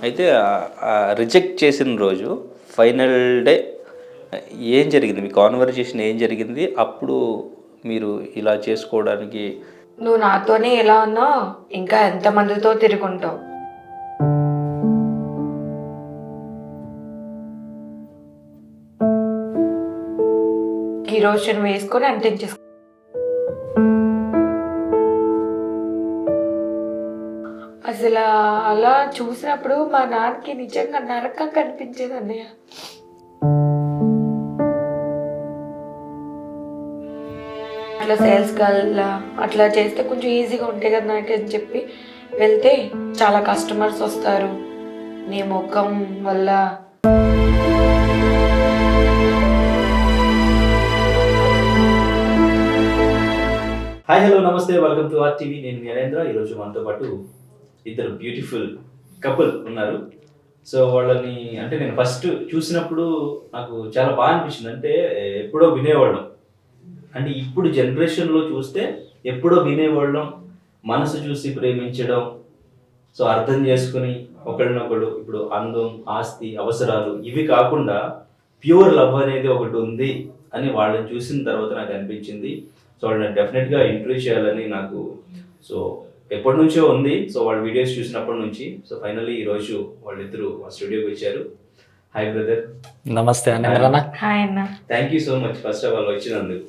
అయితే రిజెక్ట్ చేసిన రోజు ఫైనల్ డే ఏం జరిగింది? మీ కాన్వర్జేషన్ ఏం జరిగింది? అప్పుడు మీరు ఇలా చేసుకోవడానికి నువ్వు నాతోనే ఎలా ఉన్నావు, ఇంకా ఎంతమందితో తిరుగుంటావు? కిరోసిన్ వేసుకొని అంటించేసుకో. అసలు అలా చూసినప్పుడు మా నాన్నకి నిజంగా నరకం కనిపించేది అన్నయ్య. అట్లా సేల్స్ గర్ల్ అట్లా చేస్తే కొంచెం ఈజీగా ఉంటాయి కదా నాకు అని చెప్పి వెళ్తే చాలా కస్టమర్స్ వస్తారు. నీ ముఖం వల్ల హాయ్ హలో నమస్తే, వెల్కమ్ టు ఆర్టీవీ. నేను నరేంద్ర. ఈరోజు మనతో పాటు ఇద్దరు బ్యూటిఫుల్ కపుల్ ఉన్నారు. సో వాళ్ళని అంటే నేను ఫస్ట్ చూసినప్పుడు నాకు చాలా బాగా అనిపించింది. అంటే ఎప్పుడో వినేవాళ్ళం, అంటే ఇప్పుడు జనరేషన్లో చూస్తే ఎప్పుడో వినేవాళ్ళం, మనసు చూసి ప్రేమించడం, సో అర్థం చేసుకుని ఒకళ్ళనొకళ్ళు ఇప్పుడు అందం, ఆస్తి, అవసరాలు ఇవి కాకుండా ప్యూర్ లవ్ అనేది ఒకటి ఉంది అని వాళ్ళని చూసిన తర్వాత నాకు అనిపించింది. సో వాళ్ళని డెఫినెట్గా ఇంటర్వ్యూ చేయాలని నాకు సో ఎప్పటి నుంచో ఉంది. సో వాళ్ళ వీడియోస్ చూసినప్పటి నుంచి సో ఫైనల్లీ ఈరోజు వాళ్ళిద్దరూ మా స్టూడియోకి వచ్చారు. Hi brother. నమస్తే అన్న. హాయ్ అన్న. Thank you so much first of all వచ్చినందుకు.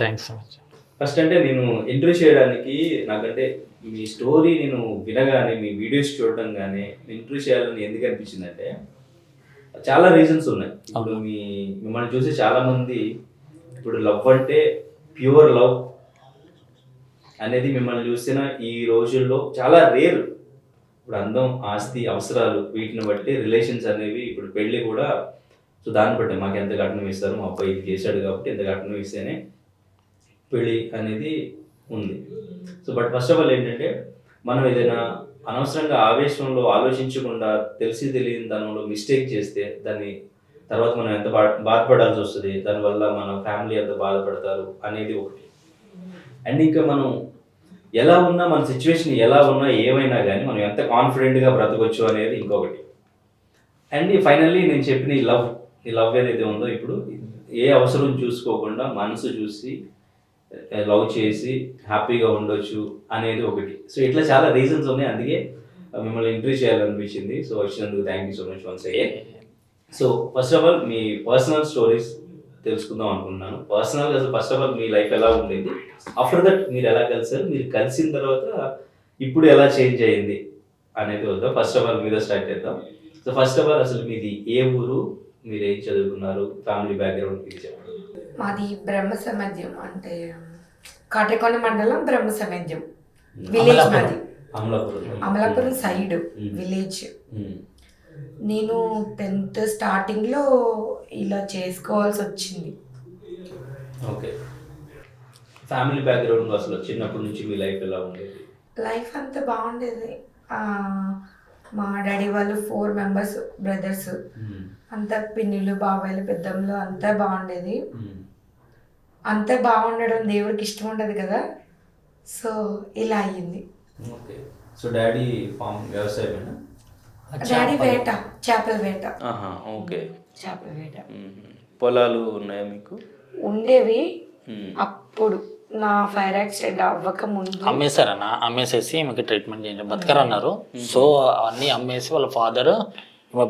Thanks so much. ఫస్ట్ అంటే నేను ఇంటర్వ్యూ చేయడానికి నాకంటే మీ స్టోరీ నేను వినగానే, మీ వీడియోస్ చూడడం కానీ ఇంటర్వ్యూ చేయాలని ఎందుకు అనిపించిందంటే చాలా రీజన్స్ ఉన్నాయి. ఇప్పుడు మిమ్మల్ని చూసి చాలామంది ఇప్పుడు లవ్ అంటే ప్యూర్ లవ్ అనేది మిమ్మల్ని చూసిన ఈ రోజుల్లో చాలా రేర్. ఇప్పుడు అందం, ఆస్తి, అవసరాలు వీటిని బట్టి రిలేషన్స్ అనేవి, ఇప్పుడు పెళ్ళి కూడా సో దాన్ని బట్టి మాకు ఎంత కట్నం ఇస్తారు, మా అబ్బాయి ఇది చేశాడు కాబట్టి ఎంత కట్నం ఇస్తేనే పెళ్ళి అనేది ఉంది. So but first of all ఏంటంటే మనం ఏదైనా అనవసరంగా ఆవేశంలో ఆలోచించకుండా తెలిసి తెలియని దానిలో మిస్టేక్ చేస్తే దాన్ని తర్వాత మనం ఎంత బాధపడాల్సి వస్తుంది, దానివల్ల మన ఫ్యామిలీ ఎంత బాధపడతారు అనేది ఒకటి. అండ్ ఇంకా మనం ఎలా ఉన్నా, మన సిచ్యువేషన్ ఎలా ఉన్నా, ఏమైనా కానీ మనం ఎంత కాన్ఫిడెంట్గా బ్రతకొచ్చు అనేది ఇంకొకటి. అండ్ ఫైనల్లీ నేను చెప్పిన ఈ లవ్ ఏదైతే ఉందో, ఇప్పుడు ఏ అవసరం చూసుకోకుండా మనసు చూసి లవ్ చేసి హ్యాపీగా ఉండొచ్చు అనేది ఒకటి. సో ఇట్లా చాలా రీజన్స్ ఉన్నాయి, అందుకే మిమ్మల్ని ఇంటర్వ్యూ చేయాలనిపించింది. సో వచ్చినందుకు thank you so much once again. So first of all me personal stories తెలుసుకుందాం అనుకుంటున్నాను. పర్సనల్గా అసలు first of all me life ఎలా ఉండేది, ఆఫ్టర్ దట్ మీరు ఎలా కలిసారు, మీరు కలిసిన తర్వాత ఇప్పుడు ఎలా చేంజ్ అయ్యింది అనేది వద్దాం. ఫస్ట్ ఆఫ్ ఆల్ మీద స్టార్ట్ చేద్దాం. సో ఫస్ట్ ఆఫ్ ఆల్ అసలు మీది ఏ ఊరు, మీరు ఏం చదువుకున్నారు, ఫ్యామిలీ బ్యాక్గ్రౌండ్ ఇది చెప్పండి. మాది బ్రహ్మ సమాజ్యం, అంటే కాటేకొండ మండలం బ్రహ్మ సమాజ్యం విలేజ్. మాది అమలాపురం సైడ్ విలేజ్. నేను 10th స్టార్టింగ్లో ఇలా చేసుకోవాల్సి వచ్చింది. ఓకే. ఫ్యామిలీ బ్యాక్గ్రౌండ్ అసలు చిన్నప్పటి నుంచి మీ లైఫ్ ఎలా ఉండేది? లైఫ్ అంతా బాగుండేది. మా డాడీ వాళ్ళు 4 మెంబర్స్ బ్రదర్స్, అంతా పిన్నులు, బాబాయిలు, పెద్దమ్మలు, అంతా బాగుండేది. అంతా బాగుండడం దేవుడికి ఇష్టం ఉండదు కదా, సో ఇలా అయ్యింది. ఓకే. సో డాడీ ఫామ్ వ్యవసాయమేనా? డాడీ వేట, చేపల వేట. ఓకే. చేపల వేట. పొలాలు ఉన్నాయా మీకు? ఉండేవి. అప్పుడు నా ఫైర్ యాక్సిడెంట్ అవ్వక ముందు అమ్మేశారన్న. అమ్మేసేసి ఈమెకి ట్రీట్మెంట్ చేయించారు, బతకరన్నారు. సో అన్నీ అమ్మేసి వాళ్ళ ఫాదర్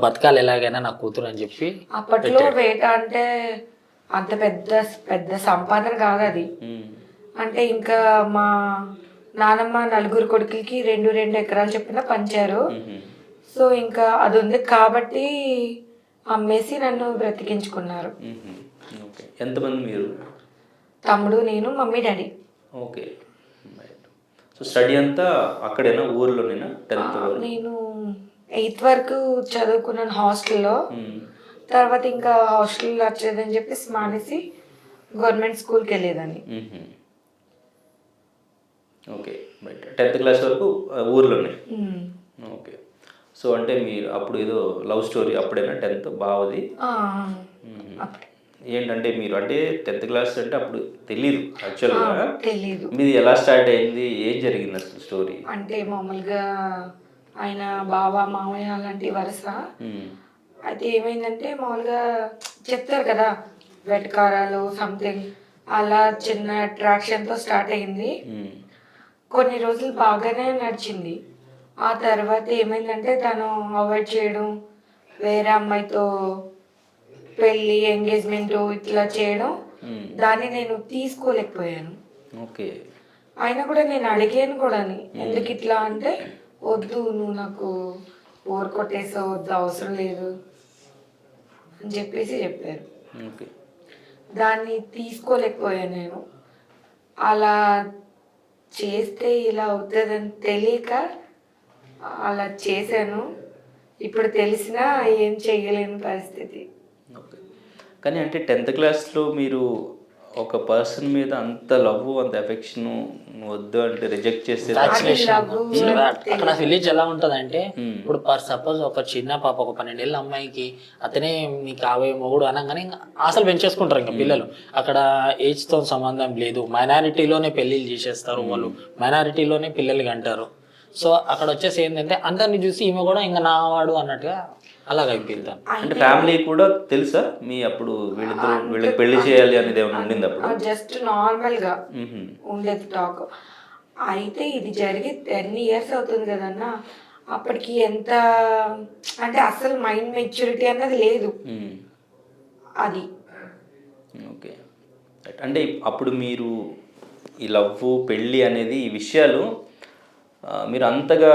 బతకాలి ఎలాగైనా నా కూతురు అని చెప్పి. అప్పట్లో వేట అంటే అంత పెద్ద పెద్ద సంపాదన కాదు అది. అంటే ఇంకా మా నానమ్మ 4 కొడుకులకి 2 ఎకరాలు చెప్పిన పంచారు. సో ఇంకా అది ఉంది కాబట్టి అమ్మేసి నన్ను బ్రతికించుకున్నారు. ఎంతమంది మీరు? తమ్ముడు, నేను, mummy, daddy. Okay. So study అంతా అక్కడేనా, ఊర్లోనేనా? నేను 8th వరకు చదువుకున్నాను హాస్టల్లో. తర్వాత ఇంకా హాస్టల్ వచ్చేదని చెప్పేసి మానేసి గవర్నమెంట్ స్కూల్కి వెళ్ళేదాన్ని. ఓకే. 10th క్లాస్ వరకు ఊర్లోనే. ఓకే. సో అంటే మీరు అప్పుడు ఏదో లవ్ స్టోరీ అప్పుడైనా 10th బావది? ఏంటంటే మీరు అంటే 10th క్లాస్ అంటే అప్పుడు తెలీదు యాక్చువల్గా, తెలీదు. మీది ఎలా స్టార్ట్ అయింది, ఏం జరిగింది అసలు స్టోరీ? అంటే మామూలుగా ఆయన బావ మామయ్య అలాంటి వరుస. అయితే ఏమైందంటే మామూలుగా చెప్తారు కదా వెటకారాలు సంథింగ్, అలా చిన్న అట్రాక్షన్తో స్టార్ట్ అయింది. కొన్ని రోజులు బాగానే నడిచింది. ఆ తర్వాత ఏమైందంటే తను అవాయిడ్ చేయడం, వేరే అమ్మాయితో పెళ్ళి ఎంగేజ్మెంట్ ఇట్లా చేయడం, దాన్ని నేను తీసుకోలేకపోయాను. ఓకే. అయినా కూడా నేను అడిగాను కూడా, ఎందుకు ఇట్లా అంటే వద్దు నువ్వు నాకు బోర్ కొట్టేసా, వద్దు అవసరం లేదు అని చెప్పేసి చెప్పారు. ఓకే. దాన్ని తీసుకోలేకపోయాను నేను. అలా చేస్తే ఇలా అవుతుందని తెలియక అలా చేశాను. ఇప్పుడు తెలిసినా ఏం చేయలేని పరిస్థితి. ఓకే. కానీ అంటే 10th క్లాస్లో మీరు ఒక పర్సన్ మీద అంత లవ్ అంత ఎఫెక్షన్ వద్దు అంటే రిజెక్ట్ చేస్తే అక్కడ విలేజ్ ఎలా ఉంటుంది అంటే, ఇప్పుడు ఫర్ సపోజ్ ఒక చిన్న పాప ఒక 12 ఏళ్ళ అమ్మాయికి అతనే నీ కాబోయే మొగుడు అనగానే అసలు పెంచేసుకుంటారు ఇంకా పిల్లలు. అక్కడ ఏజ్ తో సంబంధం లేదు, మైనారిటీలోనే పెళ్లిళ్ళు చేసేస్తారు వాళ్ళు, మైనారిటీలోనే పిల్లలు అంటారు. సో అక్కడ వచ్చేసి ఏంటంటే అందరిని చూసి ఈమె కూడా ఇంకా నా వాడు అన్నట్టుగా అలాగ అయిపోయింది. అంటే ఫ్యామిలీ కూడా తెలుసా మీ అప్పుడు వీళ్ళకి పెళ్లి చేయాలి అనేది ఏమైనా ఉండింది అప్పుడు? జస్ట్ నార్మల్ గా ఉండేది టాక్. అయితే ఇది జరిగి 10 years అవుతుంది కదన్న. అప్పటికి ఎంత అంటే అసలు మైండ్ మెచ్యూరిటీ అన్నది లేదు అది. ఓకే. అంటే అప్పుడు మీరు ఈ లవ్ పెళ్ళి అనేది ఈ విషయాలు మీరు అంతగా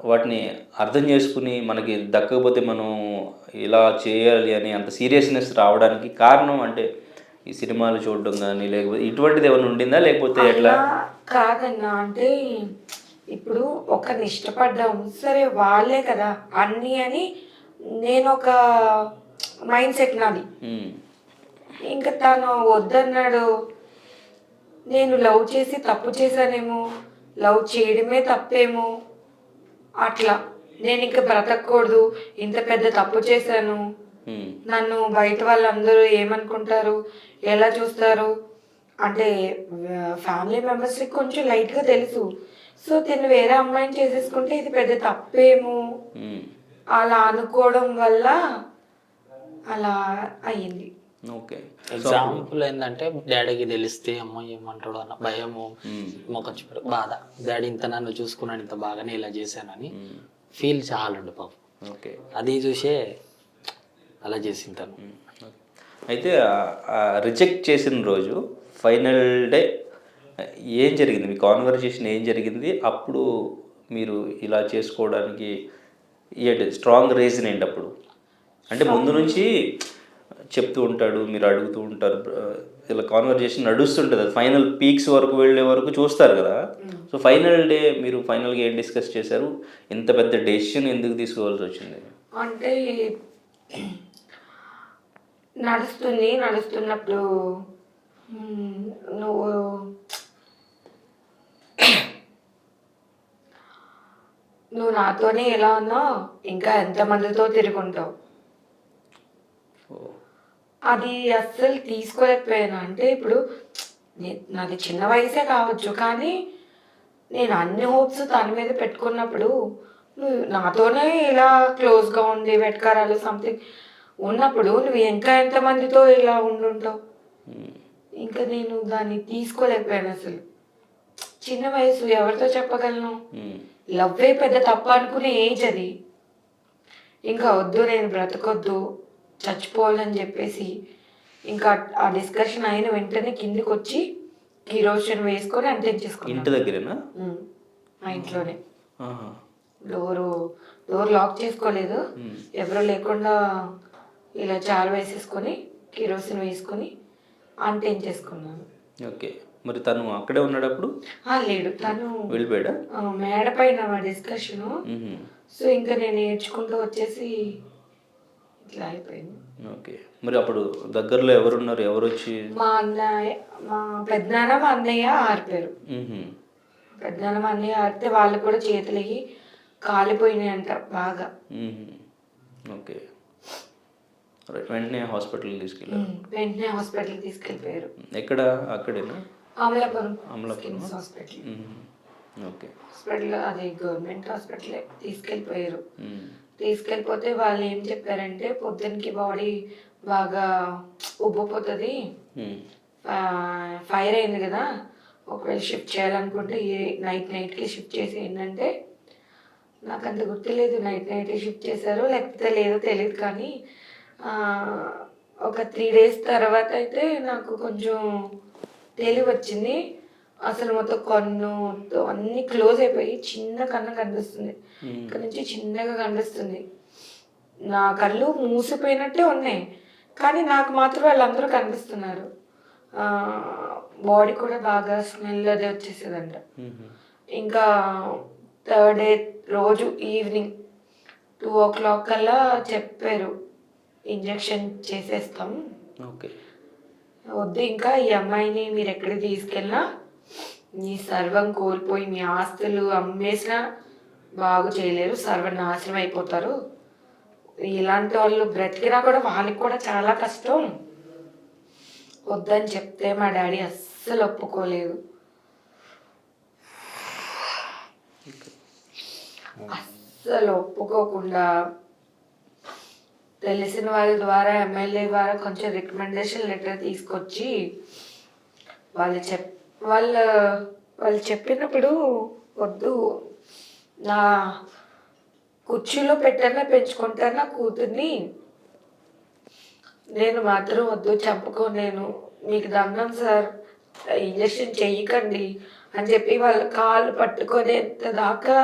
వాటిని అర్థం చేసుకుని మనకి దక్కకపోతే మనం ఇలా చేయాలి అని అంత సీరియస్నెస్ రావడానికి కారణం అంటే ఈ సినిమాలు చూడడం కానీ లేకపోతే ఇటువంటిది ఏమైనా ఉండిందా లేకపోతే ఎట్లా? కాదన్నా, అంటే ఇప్పుడు ఒకరిని ఇష్టపడ్డాం సరే వాళ్ళే కదా అన్నీ అని నేను ఒక మైండ్ సెట్ నాది. ఇంకా తను వద్దన్నాడు, నేను లవ్ చేసి తప్పు చేశానేమో, లవ్ చేయడమే తప్పేమో, అట్లా నేను ఇంకా బ్రతకూడదు, ఇంత పెద్ద తప్పు చేశాను, నన్ను బయట వాళ్ళందరూ ఏమనుకుంటారు, ఎలా చూస్తారు అంటే ఫ్యామిలీ మెంబర్స్కి కొంచెం లైట్గా తెలుసు. సో తిను వేరే అమ్మాయిని చేసేసుకుంటే ఇది పెద్ద తప్పేమో అలా అనుకోవడం వల్ల అలా అయ్యింది. ఓకే. ఎగ్జాంపుల్ ఏంటంటే డాడీకి తెలిస్తే అమ్మ ఏమంటాడు అన్న భయము, మొక్క బాధ, డాడీ ఇంత నన్ను చూసుకున్నాను ఇంత బాగానే ఇలా చేశానని ఫీల్ చాలండి పాపం. ఓకే. అది చూసే అలా చేసింటాను. అయితే రిజెక్ట్ చేసిన రోజు ఫైనల్ డే ఏం జరిగింది, మీ కాన్వర్జేషన్ ఏం జరిగింది, అప్పుడు మీరు ఇలా చేసుకోవడానికి ఏంటి స్ట్రాంగ్ రీజన్ ఏంటి అప్పుడు? అంటే ముందు నుంచి చెప్తూ ఉంటాడు, మీరు అడుగుతూ ఉంటారు, ఇలా కాన్వర్జేషన్ నడుస్తుంటుంది, అది ఫైనల్ పీక్స్ వరకు వెళ్ళే వరకు చూస్తారు కదా. సో ఫైనల్ డే మీరు ఫైనల్గా ఏం డిస్కస్ చేశారు, ఇంత పెద్ద డెసిషన్ ఎందుకు తీసుకోవాల్సి వచ్చింది? అంటే నడుస్తున్నప్పుడు నువ్వు నాతోనే ఎలా ఉన్నావు, ఇంకా ఎంతమందితో తిరుగుంటావు, అది అస్సలు తీసుకోలేకపోయాను. అంటే ఇప్పుడు నాది చిన్న వయసే కావచ్చు, కానీ నేను అన్ని హోప్స్ తన మీద పెట్టుకున్నప్పుడు నువ్వు నాతోనే ఇలా క్లోజ్గా ఉండి వెటకారాలు సంథింగ్ ఉన్నప్పుడు నువ్వు ఇంకా ఎంతమందితో ఇలా ఉండుంటావు, ఇంకా నేను దాన్ని తీసుకోలేకపోయాను. అసలు చిన్న వయసు, ఎవరితో చెప్పగలను, లవ్వే పెద్ద తప్పు అనుకునే ఏజ్ అది. ఇంకా వద్దు నేను బ్రతకొద్దు చచ్చిపోవాలని చెప్పేసి ఇంకా ఆ డిస్కషన్ అయిన వెంటనే కిందికి వచ్చి కిరోసిన్ వేసుకొని అంటించేసుకున్నాను. ఇంటి దగ్గరేనా? మా ఇంట్లోనే. డోర్ లాక్ చేసుకోలేదు, ఎవరు లేకుండా ఇలా చారు వేసేసుకొని కిరోసిన్ వేసుకొని అంటించేసుకున్నాను. ఓకే. మరి తను అక్కడే ఉన్నాడు అప్పుడు? లేడు, తను వెళ్ళిపోయాడా? మేడ పైన డిస్కషను. సో ఇంకా నేను నేర్చుకుంటూ వచ్చేసి ఇట్లా అయిపోయింది. ఓకే. మరి అప్పుడు దగ్గరలో ఎవరున్నారు, ఎవరు వచ్చి? మా అన్నయ్య, మా పెద్దనాన్న మా అన్నయ్య ఆరిపోయారు. పెద్దనాన్న మా అన్నయ్య ఆరితే వాళ్ళు కూడా చేతులు అయ్యి కాలిపోయినాయి అంట బాగా. ఓకే. వెంటనే హాస్పిటల్కి తీసుకెళ్ళారు. ఎక్కడ? అక్కడేనా? అమలాపురం హాస్పిటల్. ఓకే. హాస్పిటల్, అది గవర్నమెంట్ హాస్పిటలే, తీసుకెళ్ళిపోయారు. తీసుకెళ్ళిపోతే వాళ్ళు ఏం చెప్పారంటే పొద్దునకి బాడీ బాగా ఉబ్బిపోతుంది, ఫైర్ అయింది కదా, ఒకవేళ షిఫ్ట్ చేయాలనుకుంటే ఈ నైట్కి షిఫ్ట్ చేసి ఏంటంటే, నాకు అంత గుర్తులేదు నైట్ షిఫ్ట్ చేశారో లేకపోతే లేదో తెలియదు, కానీ ఒక 3 days తర్వాత అయితే నాకు కొంచెం తెలివి వచ్చింది. అసలు మొత్తం కన్ను మొత్తం అన్నీ క్లోజ్ అయిపోయి చిన్న కన్ను కనిపిస్తుంది, ఇక్కడ నుంచి చిన్నగా కనిపిస్తుంది. నా కళ్ళు మూసిపోయినట్టే ఉన్నాయి, కానీ నాకు మాత్రం వాళ్ళందరూ కనిపిస్తున్నారు. బాడీ కూడా బాగా స్మెల్ అది వచ్చేసేదంట. ఇంకా 3rd day రోజు ఈవినింగ్ 2 o'clock కల్లా చెప్పారు, ఇంజెక్షన్ చేసేస్తాం, ఓకే. వద్దు ఇంకా ఈ అమ్మాయిని మీరు ఎక్కడికి తీసుకెళ్ళినా మీ సర్వం కోల్పోయి మీ ఆస్తులు అమ్మేసినా బాగు చేయలేరు, సర్వనాశనం అయిపోతారు, ఇలాంటి వాళ్ళు బ్రతికినా కూడా వాళ్ళకి కూడా చాలా కష్టం, వద్దని చెప్తే మా డాడీ అస్సలు ఒప్పుకోలేదు. అస్సలు ఒప్పుకోకుండా తెలిసిన వాళ్ళ ద్వారా ఎమ్మెల్యే ద్వారా కొంచెం రికమెండేషన్ లెటర్ తీసుకొచ్చి వాళ్ళు చెప్పినప్పుడు వద్దు, నా కుర్చీలో పెట్టానా పెంచుకుంటానా కూతుర్ని, నేను మాత్రం వద్దు, చంపుకోలేను, మీకు దండం సార్, ఇంజక్షన్ చెయ్యకండి అని చెప్పి వాళ్ళ కాళ్ళు పట్టుకునేంత దాకా,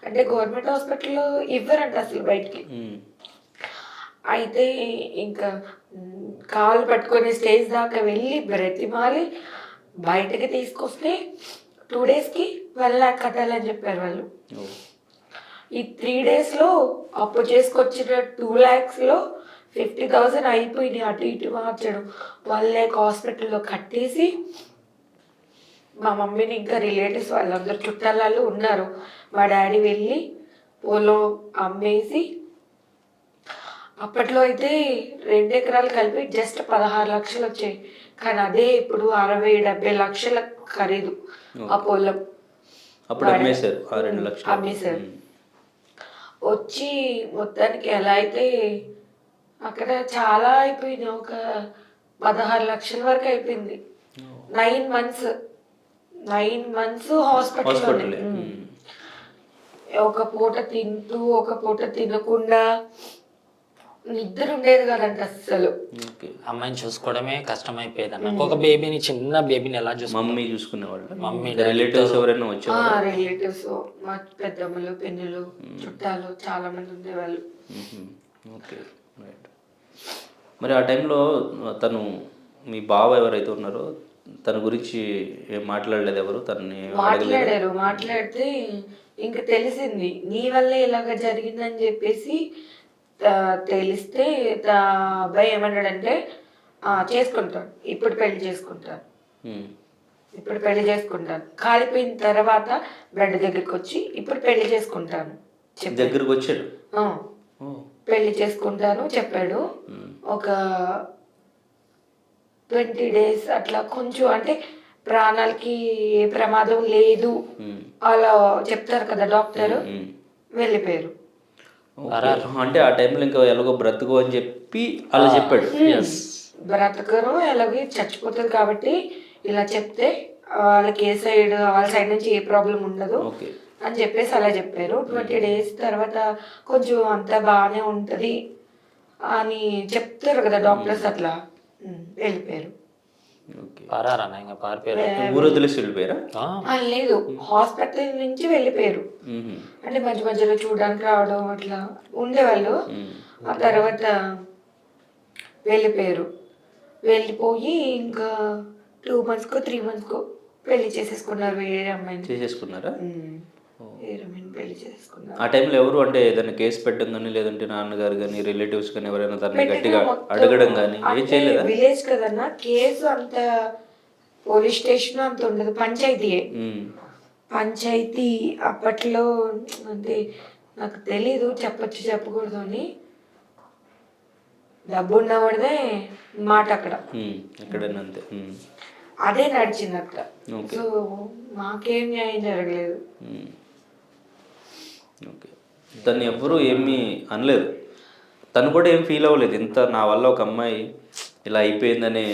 అంటే గవర్నమెంట్ హాస్పిటల్లో ఇవ్వరంట అసలు బయటికి. అయితే ఇంకా కాళ్ళు పట్టుకునే స్టేజ్ దాకా వెళ్ళి బ్రతిమాలి బయటకి తీసుకొస్తే 2 daysకి 1 lakh కట్టాలని చెప్పారు వాళ్ళు. ఈ 3 daysలో అప్పు చేసుకొచ్చిన 2 lakhsలో 50,000 అయిపోయింది, అటు ఇటు మార్చడం. 1 lakh హాస్పిటల్లో కట్టేసి మా మమ్మీని ఇంకా రిలేటివ్స్ వాళ్ళందరూ చుట్టాలు ఉన్నారు, మా డాడీ వెళ్ళి పొలం అమ్మేసి, అప్పట్లో అయితే 2 ఎకరాలు కలిపి జస్ట్ 16 లక్షలు వచ్చాయి, కానీ అదే ఇప్పుడు 60-70 లక్షల ఖరీదు ఆ పొలం. అప్పుడు అమ్మేశారు, 2 లక్షలు అమ్మేశారు. వచ్చి మొత్తానికి ఎలా అయితే అక్కడ చాలా అయిపోయింది, ఒక 16 లక్షల వరకు అయిపోయింది. 9 months హాస్పిటల్, ఒక పూట తింటూ ఒక పూట తినకుండా, నిద్ర ఉండేది కదంట అస్సలు. అమ్మాయిని చూసుకోవడమే కష్టం అయిపోయేది అన్న. ఒక బేబీని, చిన్న బేబీని ఎలా మమ్మీ చూసుకునేవాళ్ళు, మమ్మీ రిలేటివ్స్ ఎవరైనా వచ్చేవాళ్ళు, రిలేటివ్స్ మా పెద్దమ్మలు పిన్నులు చుట్టాలు చాలా మంది ఉండేవాళ్ళు. Okay, right. మరి ఆ టైంలో తను, మీ బావ ఎవరైతే ఉన్నారో తన గురించి ఏం మాట్లాడలేదు ఎవరు? తనని మాట్లాడితే ఇంకా తెలిసింది, నీ వల్లే ఇలాగ జరిగిందని చెప్పేసి తెలిస్తే అబ్బాయి ఏమన్నాడంటే, చేసుకుంటాను, ఇప్పుడు పెళ్లి చేసుకుంటాను, కాలిపోయిన తర్వాత బెడ్ దగ్గరికి వచ్చి ఇప్పుడు పెళ్లి చేసుకుంటాను దగ్గరకు వచ్చాడు, పెళ్లి చేసుకుంటాను చెప్పాడు. ఒక 20 days అట్లా కొంచెం, అంటే ప్రాణాలకి ఏ ప్రమాదం లేదు అలా చెప్తారు కదా డాక్టర్, వెళ్ళిపోయారు. అంటే ఆ టైంలో ఇంకా ఎలాగో బ్రతుకు అని చెప్పి అలా చెప్పాడు. బ్రతకరు, ఎలాగో చచ్చిపోతుంది కాబట్టి ఇలా చెప్తే వాళ్ళకి వాళ్ళ సైడ్ నుంచి ఏ ప్రాబ్లం ఉండదు అని చెప్పేసి అలా చెప్పారు. 20 days తర్వాత కొంచెం అంతా బాగానే ఉంటుంది అని చెప్తారు కదా డాక్టర్స్, అట్లా వెళ్ళిపోయారు. లేదు, హాస్పిటల్ నుంచి వెళ్ళిపోయారు, అంటే మధ్య మధ్యలో చూడడానికి రావడం అట్లా ఉండేవాళ్ళు. ఆ తర్వాత వెళ్ళిపోయి ఇంకా 2 months 3 months పెళ్లి చేసేసుకున్నారు, వేరే అమ్మాయిని చేసేసుకున్నారా? పెళ్లి చేసుకున్నారు. ఆ టైంలో ఎవరు, అంటే ఏదైనా కేసు పెట్టడం కానీ, లేదంటే నాన్నగారు కానీ, రిలేటివ్స్ కానీ ఎవరైనా తనని గట్టిగా అడగడం కానీ ఏం చేయలేదా? విలేజ్ కదన్నా, కేసు అంత పోలీస్ స్టేషన్ అంత ఉండదు, పంచాయతీ అప్పట్లో. అంటే నాకు తెలీదు, చెప్పచ్చు చెప్పకూడదు అని, డబ్బు ఉన్నవాడిదే మాట అక్కడ, ఎక్కడైనా అంతే. అదే నడిచింది అట్లా. Okay. సో మాకేం న్యాయం జరగలేదు. ఓకే. తను ఎవ్వరూ ఏమీ అనలేదు, తను కూడా ఏం ఫీల్ అవ్వలేదు ఇంత నా వల్ల ఒక అమ్మాయి ఇలా అయిపోయిందనే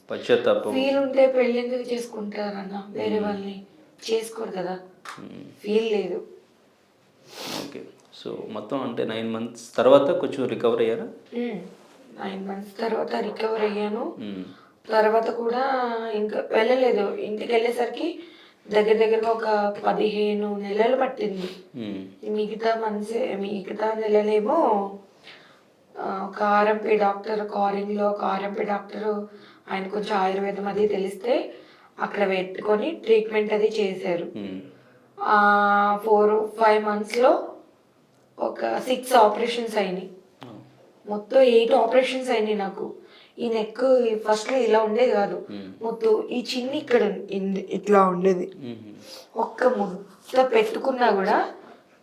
పశ్చాత్తాపం. ఫీల్ ఉంటే పెళ్ళి ఎందుకు చేసుకుంటారన్న, వేరే వాళ్ళని చేసుకోరు కదా. ఫీల్ లేదు. ఓకే. సో మొత్తం అంటే 9 months తర్వాత కొంచెం రికవర్ అయ్యారా? 9 months తర్వాత రికవర్ అయ్యాను. తర్వాత కూడా ఇంకా వెళ్ళలేదు. ఇంటికి వెళ్ళేసరికి దగ్గర దగ్గరగా ఒక 15 నెలలు పట్టింది. మిగతా నెలలేమో ఒక ఆర్ఎంపీ డాక్టర్, కారింగ్లో ఒక ఆర్ఎంపీ డాక్టరు, ఆయన కొంచెం ఆయుర్వేదం అది తెలిస్తే అక్కడ పెట్టుకొని ట్రీట్మెంట్ అది చేశారు. 4-5 monthsలో ఒక 6 ఆపరేషన్స్ అయినాయి. మొత్తం 8 ఆపరేషన్స్ అయినాయి నాకు. ఈ నెక్ ఫస్ట్లో ఇలా ఉండేది కాదు, మొత్తం ఈ చిన్ని ఇక్కడ ఇట్లా ఉండేది. ఒక్క ముద్ద పెట్టుకున్నా కూడా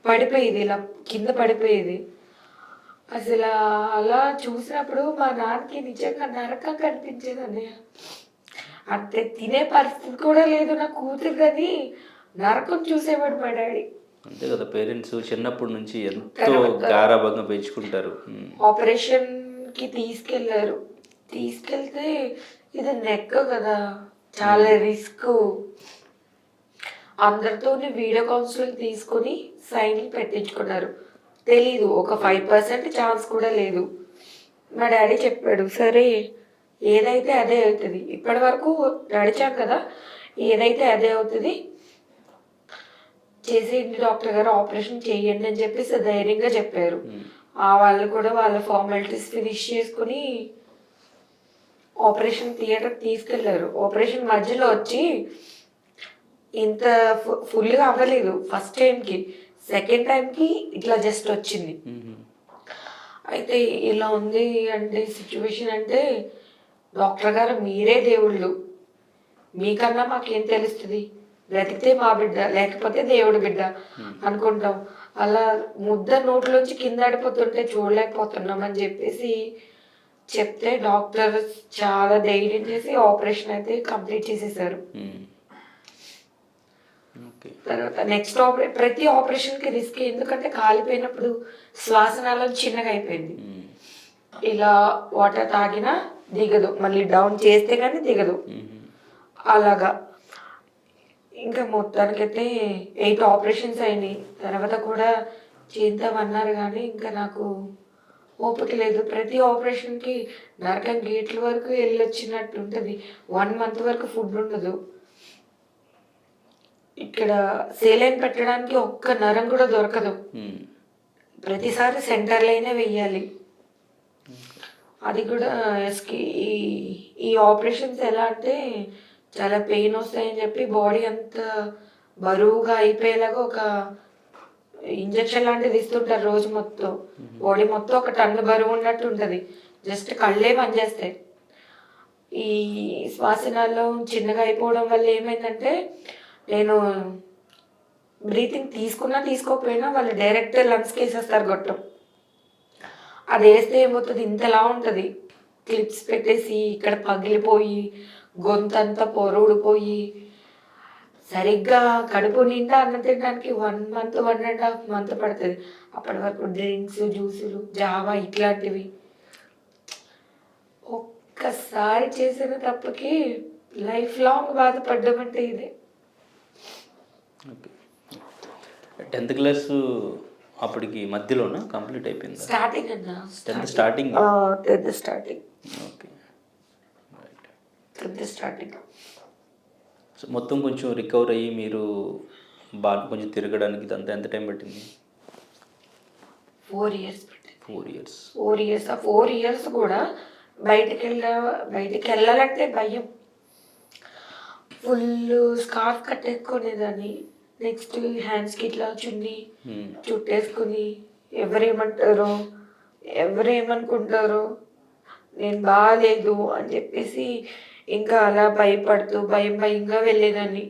పడిపోయేది, ఇలా కింద పడిపోయేది. అసలు అలా చూసినప్పుడు మా నాన్నకి నిజంగా నరకం కనిపించేది అన్నయ్య. అంటే తినే పరిస్థితి కూడా లేదు నా కూతురు, కానీ నరకం చూసేవాడు మా డాడీ. అంతే కదా, పేరెంట్స్ చిన్నప్పటి నుంచి ఎంతో గారాబంగా పెంచుకుంటారు. ఆపరేషన్కి తీసుకెళ్తే ఇది నెక్ కదా, చాలా రిస్క్. అందరితో వీడియో కౌన్సిలింగ్ తీసుకొని సైన్లు పెట్టించుకున్నారు. తెలీదు, ఒక 5% ఛాన్స్ కూడా లేదు. మా డాడీ చెప్పాడు, సరే ఏదైతే అదే అవుతుంది, ఇప్పటి వరకు నడిచాం కదా, ఏదైతే అదే అవుతుంది, చేసేయండి డాక్టర్ గారు, ఆపరేషన్ చేయండి అని చెప్పేసి ధైర్యంగా చెప్పారు. వాళ్ళు కూడా వాళ్ళ ఫార్మాలిటీస్ ఫినిష్ చేసుకుని ఆపరేషన్ థియేటర్కి తీసుకెళ్లారు. ఆపరేషన్ మధ్యలో వచ్చి ఇంత ఫుల్గా అవ్వలేదు ఫస్ట్ టైంకి, సెకండ్ టైంకి ఇట్లా జస్ట్ వచ్చింది. అయితే ఇలా ఉంది అంటే సిచ్యువేషన్ అంటే, డాక్టర్ గారు మీరే దేవుళ్ళు, మీకన్నా మాకేం తెలుస్తుంది, బ్రతికితే మా బిడ్డ, లేకపోతే దేవుడి బిడ్డ అనుకుంటాం. అలా ముద్ద నోట్లోంచి కింద ఆడిపోతుంటే చూడలేకపోతున్నాం అని చెప్పేసి చెప్తే డాక్టర్ చాలా ధైర్యం చేసి ఆపరేషన్ అయితే కంప్లీట్ చేసేసారు. తర్వాత నెక్స్ట్ ప్రతి ఆపరేషన్కి రిస్క్, ఎందుకంటే కాలిపోయినప్పుడు శ్వాసనాళం చిన్నగా అయిపోయింది. ఇలా వాటర్ తాగినా దిగదు, మళ్ళీ డౌన్ చేస్తే కానీ దిగదు. అలాగా ఇంకా మొత్తానికైతే 8 ఆపరేషన్స్ అయినాయి. తర్వాత కూడా చేద్దామన్నారు కానీ ఇంకా నాకు ఓపిక లేదు. ప్రతి ఆపరేషన్కి నరకం గేట్ల వరకు వెళ్ళొచ్చినట్టు ఉంటుంది. 1 month వరకు ఫుడ్ ఉండదు. ఇక్కడ సేలైన్ పెట్టడానికి ఒక్క నరం కూడా దొరకదు. ప్రతిసారి సెంటర్లైనే వెయ్యాలి. అది కూడా ఈ ఆపరేషన్స్ ఎలా అంటే చాలా పెయిన్ వస్తాయని చెప్పి బాడీ అంతా బరువుగా అయిపోయేలాగా ఒక ఇంజక్షన్ లాంటిది ఇస్తుంటారు రోజు మొత్తం. బాడీ మొత్తం 1 ton బరువు ఉన్నట్టు ఉంటుంది. జస్ట్ కళ్ళే పనిచేస్తాయి. ఈ శ్వాసనాల్లో చిన్నగా అయిపోవడం వల్ల ఏమైందంటే, నేను బ్రీతింగ్ తీసుకున్నా తీసుకోకపోయినా వాళ్ళు డైరెక్ట్ లంగ్స్కి వేసేస్తారు గొట్టం. అది వేస్తే ఏమవుతుంది, ఇంతలా ఉంటుంది, క్లిప్స్ పెట్టేసి ఇక్కడ పగిలిపోయి గొంతు అంతా పొరుడిపోయి సరిగ్గా కడుపు నిండా అన్నం తినడానికి 1 month 1.5 month పడుతుంది. అప్పటి వరకు డ్రింక్స్, జ్యూసులు, జావా ఇట్లాంటివి. ఒక్కసారి చేసిన తప్పుకి లైఫ్ లాంగ్ బాధపడ్డామంటే ఇదే. 10th class అప్పటికి మధ్యలోనా కంప్లీట్ అయిపోయింది? స్టార్టింగ్ అన్నా, 10th starting. Okay, 10th starting. So మొత్తం కొంచెం రికవర్ అయ్యి మీరు బాగా కొంచెం తిరగడానికి ఇదంతా ఎంత టైం పట్టింది? 4 years. 4 years. 4 years. ఆ 4 years కూడా బయటికి వెళ్ళాలంటే భయం. Full scarf కట్టేసుకునేదాన్ని. నెక్స్ట్ హ్యాండ్స్కి ఇట్లా చున్నీ చుట్టేసుకుని ఎవరేమనుకుంటారో, నేను బాగాలేదు అని చెప్పేసి ఇంకా అలా భయపడుతూ భయంగా వెళ్ళేదాన్ని.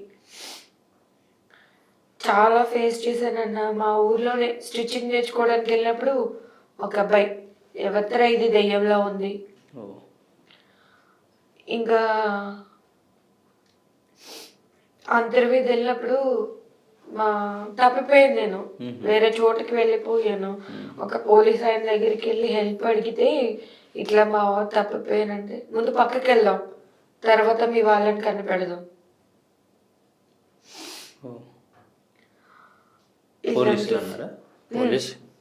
చాలా ఫేస్ చేశానన్న. మా ఊర్లోనే స్టిచ్చింగ్ నేర్చుకోవడానికి వెళ్ళినప్పుడు ఒక అబ్బాయి, ఎవరితరా ఇది దెయ్యంలా ఉంది, ఇంకా అంతర్వేది వెళ్ళినప్పుడు మా తప్పిపోయాను నేను, వేరే చోటుకి వెళ్ళిపోయాను. ఒక పోలీస్ ఆయన దగ్గరికి వెళ్ళి హెల్ప్ అడిగితే ఇట్లా మా వారు తప్పిపోయానంటే, ముందు పక్కకి వెళ్దాం, తర్వాత మీ వాళ్ళని కనిపెడదాం. పోలీసులు అన్నారా?